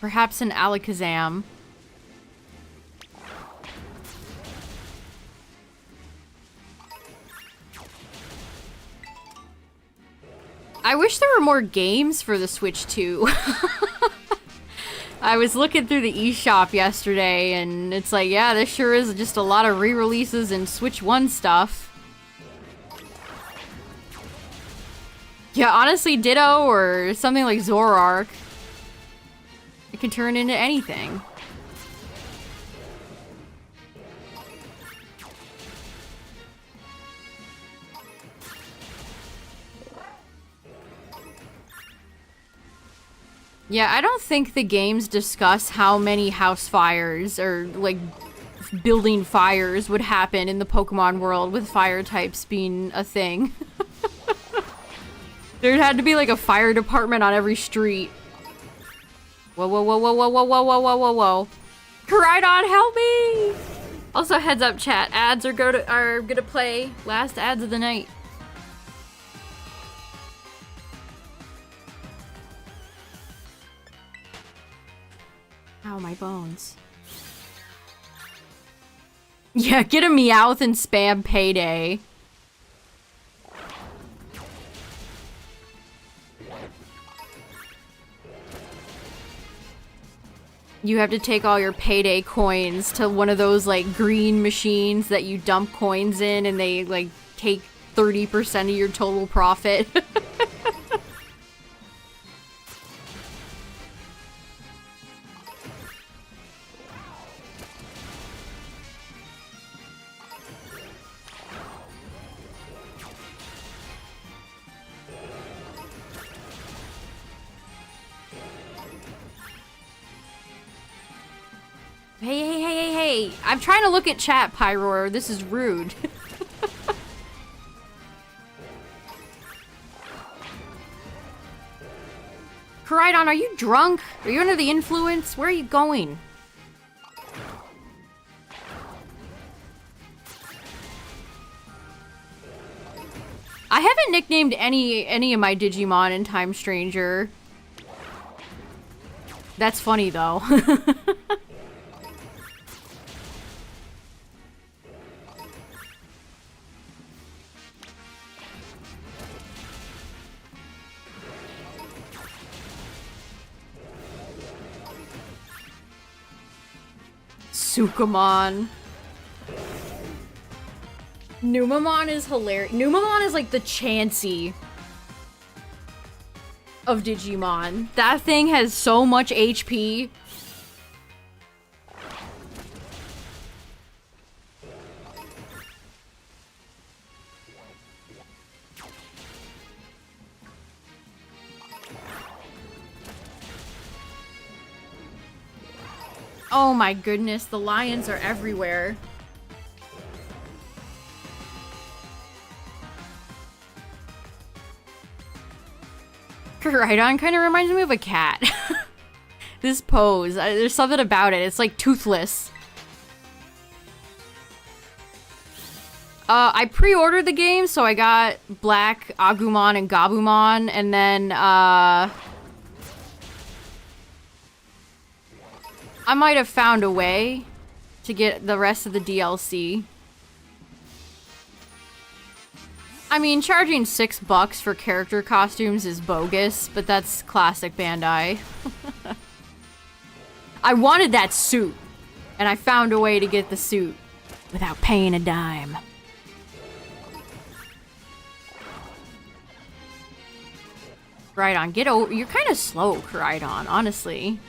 A: Perhaps an Alakazam. I wish there were more games for the Switch 2. I was looking through the eShop yesterday, and it's like, yeah, this sure is just a lot of re-releases and Switch 1 stuff. Yeah, honestly, Ditto or something like Zoroark. It can turn into anything. Yeah, I don't think the games discuss how many house fires or, like, building fires would happen in the Pokemon world with fire types being a thing. There had to be, like, a fire department on every street. Whoa, whoa, whoa, whoa, whoa, whoa, whoa, whoa, whoa, whoa, whoa. Koraidon, help me! Also, heads up, chat. Ads are gonna play. Last ads of the night. Ow, my bones. Yeah, get a Meowth and spam Payday. You have to take all your Payday coins to one of those, like, green machines that you dump coins in and they, like, take 30% of your total profit. Hey, hey, hey, hey, hey! I'm trying to look at chat, Pyroar. This is rude. Koraidon, are you drunk? Are you under the influence? Where are you going? I haven't nicknamed any of my Digimon in Time Stranger. That's funny, though. Sukamon. Numamon is hilarious. Numamon is like the Chansey of Digimon. That thing has so much HP. Oh my goodness, the lions are everywhere. Koraidon kind of reminds me of a cat. This pose, there's something about it. It's like toothless. I pre-ordered the game, so I got Black Agumon and Gabumon, and then, I might have found a way to get the rest of the DLC. I mean, charging $6 for character costumes is bogus, but that's classic Bandai. I wanted that suit, and I found a way to get the suit without paying a dime. Koraidon, get over. You're kind of slow, Koraidon, honestly.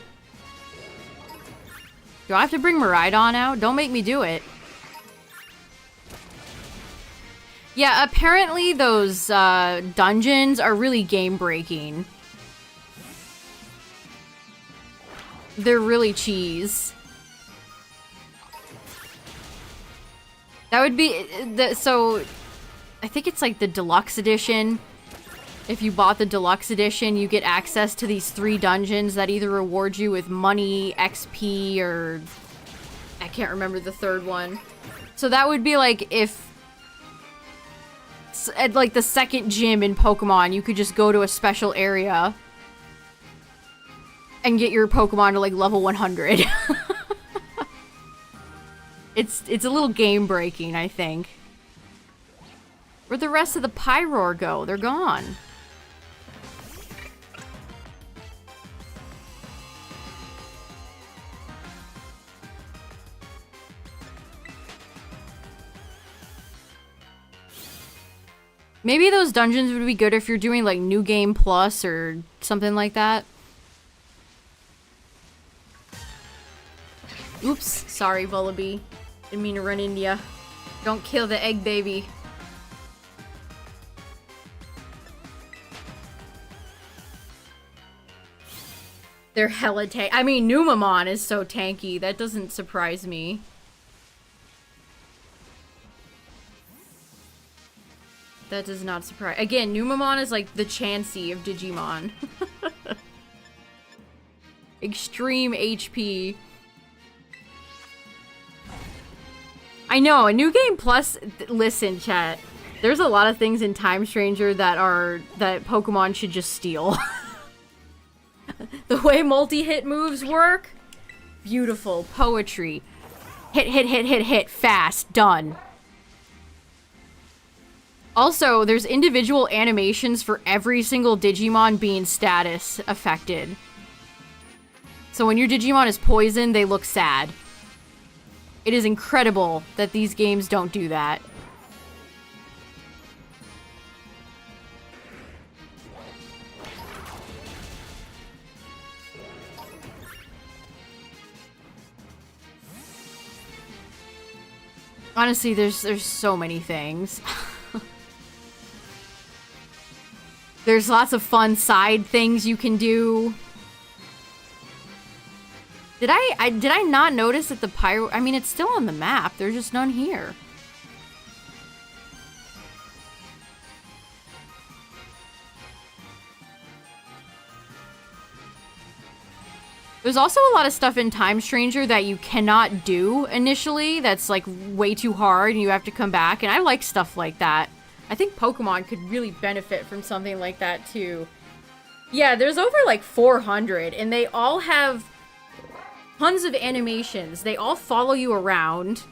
A: Do I have to bring Miraidon out? Don't make me do it. Yeah, apparently those dungeons are really game-breaking. They're really cheese. That would be... so, I think it's like the deluxe edition. If you bought the deluxe edition, you get access to these 3 dungeons that either reward you with money, XP, or... I can't remember the third one. So that would be like if... at like the second gym in Pokemon, you could just go to a special area and get your Pokemon to like level 100. It's a little game-breaking, I think. Where'd the rest of the Pyroar go? They're gone. Maybe those dungeons would be good if you're doing like New Game Plus or something like that. Oops, sorry, Vullaby. Didn't mean to run into ya. Don't kill the egg baby. They're hella tanky. I mean, Numamon is so tanky. That doesn't surprise me. That does not surprise. Again, Numamon is like the Chansey of Digimon. Extreme HP. I know, a New Game Plus. Listen, chat. There's a lot of things in Time Stranger that Pokemon should just steal. The way multi-hit moves work, beautiful. Poetry. Hit, fast, done. Also, there's individual animations for every single Digimon being status affected. So when your Digimon is poisoned, they look sad. It is incredible that these games don't do that. Honestly, there's so many things. There's lots of fun side things you can do. Did I not notice that the pyro... I mean, it's still on the map. There's just none here. There's also a lot of stuff in Time Stranger that you cannot do initially. That's like way too hard and you have to come back. And I like stuff like that. I think Pokemon could really benefit from something like that too. Yeah, there's over like 400 and they all have tons of animations. They all follow you around.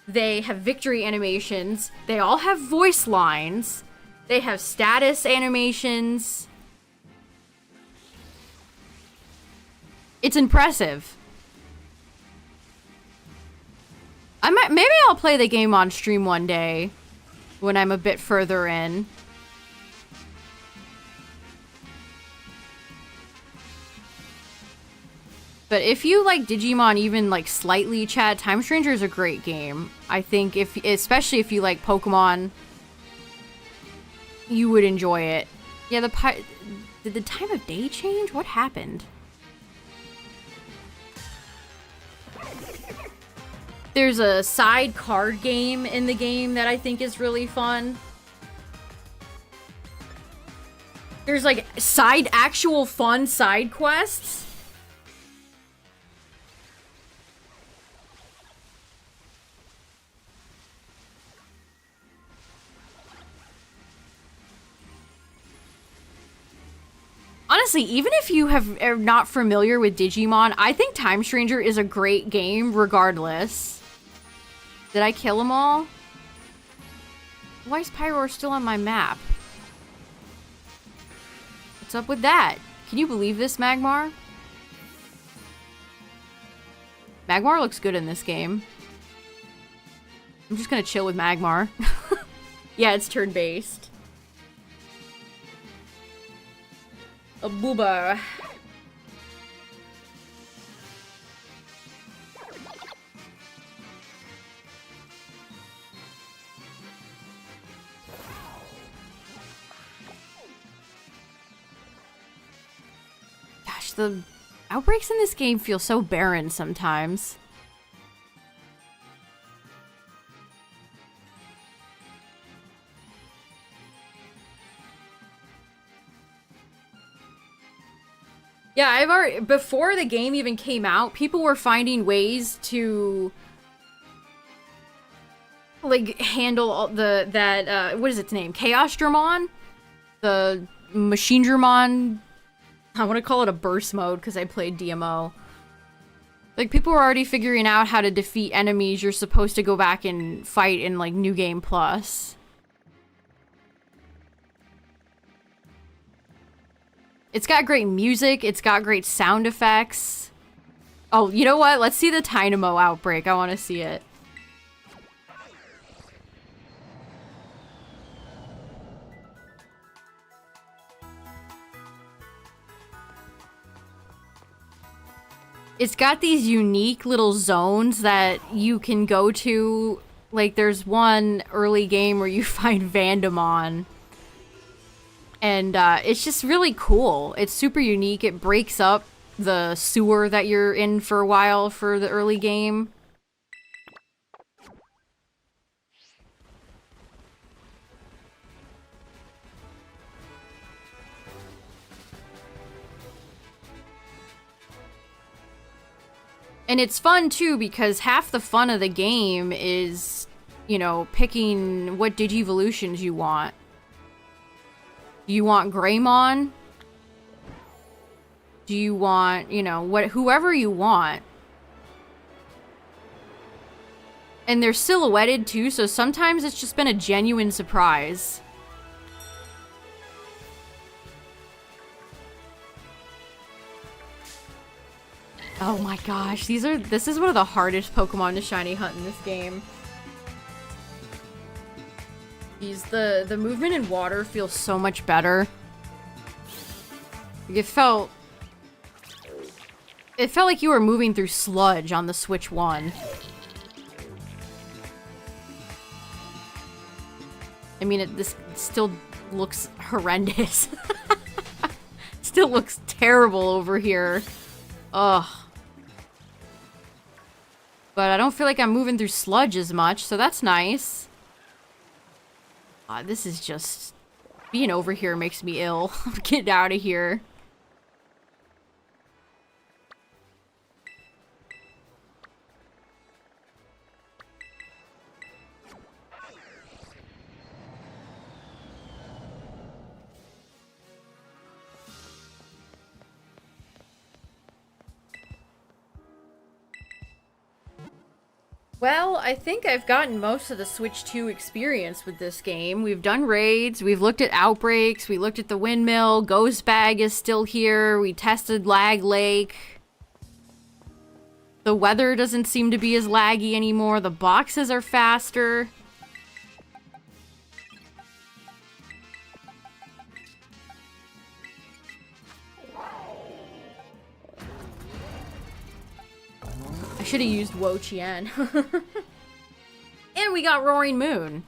A: They have victory animations. They all have voice lines. They have status animations. It's impressive. Maybe I'll play the game on stream one day when I'm a bit further in. But if you like Digimon even like slightly, chat, Time Stranger is a great game. I think especially if you like Pokemon, you would enjoy it. Yeah, did the time of day change? What happened? There's a side card game in the game that I think is really fun. There's like actual fun side quests. Honestly, even if you are not familiar with Digimon, I think Time Stranger is a great game regardless. Did I kill them all? Why is Pyroar still on my map? What's up with that? Can you believe this, Magmar? Magmar looks good in this game. I'm just gonna chill with Magmar. Yeah, it's turn-based. A booba. Gosh, the outbreaks in this game feel so barren sometimes. Yeah, I've already, before the game even came out, people were finding ways to like handle all what is its name? Chaos Dramon? The Machine Dramon. I want to call it a burst mode because I played DMO. Like, people were already figuring out how to defeat enemies you're supposed to go back and fight in like New Game Plus. It's got great music. It's got great sound effects. Oh, you know what? Let's see the Dynamo outbreak. I want to see it. It's got these unique little zones that you can go to. Like, there's one early game where you find Vandamon. And it's just really cool. It's super unique. It breaks up the sewer that you're in for a while for the early game. And it's fun, too, because half the fun of the game is, you know, picking what Digivolutions you want. Do you want Greymon? Do you want, you know, whoever you want. And they're silhouetted, too, so sometimes it's just been a genuine surprise. Oh my gosh, this is one of the hardest Pokemon to shiny hunt in this game. The movement in water feels so much better. It felt like you were moving through sludge on the Switch 1. I mean, this still looks horrendous. Still looks terrible over here. Ugh. But I don't feel like I'm moving through sludge as much, so that's nice. This is just... Being over here makes me ill. Get out of here. Well, I think I've gotten most of the Switch 2 experience with this game. We've done raids, we've looked at Outbreaks, we looked at the windmill, Ghost Bag is still here, we tested Lag Lake. The weather doesn't seem to be as laggy anymore, the boxes are faster. I should have used wo-chien. And we got Roaring Moon.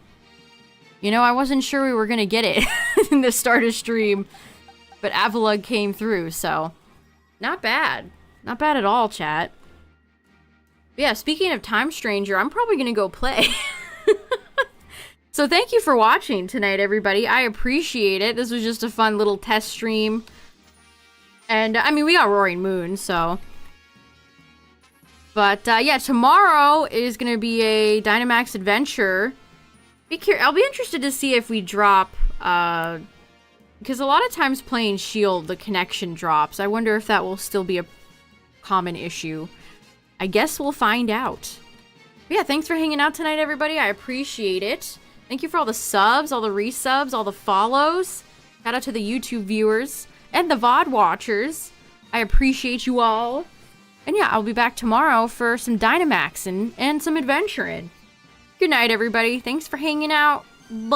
A: You know, I wasn't sure we were gonna get it in the start of stream, but Avalug came through, so not bad. Not bad at all, chat. But yeah, speaking of Time Stranger, I'm probably gonna go play. So thank you for watching tonight, everybody. I appreciate it. This was just a fun little test stream. And, I mean, we got Roaring Moon, so... But, yeah, tomorrow is going to be a Dynamax adventure. I'll be interested to see if we drop, because a lot of times playing Shield, the connection drops. I wonder if that will still be a common issue. I guess we'll find out. But yeah, thanks for hanging out tonight, everybody. I appreciate it. Thank you for all the subs, all the resubs, all the follows. Shout out to the YouTube viewers and the VOD watchers. I appreciate you all. And yeah, I'll be back tomorrow for some Dynamaxing and some adventuring. Good night, everybody. Thanks for hanging out. Bye.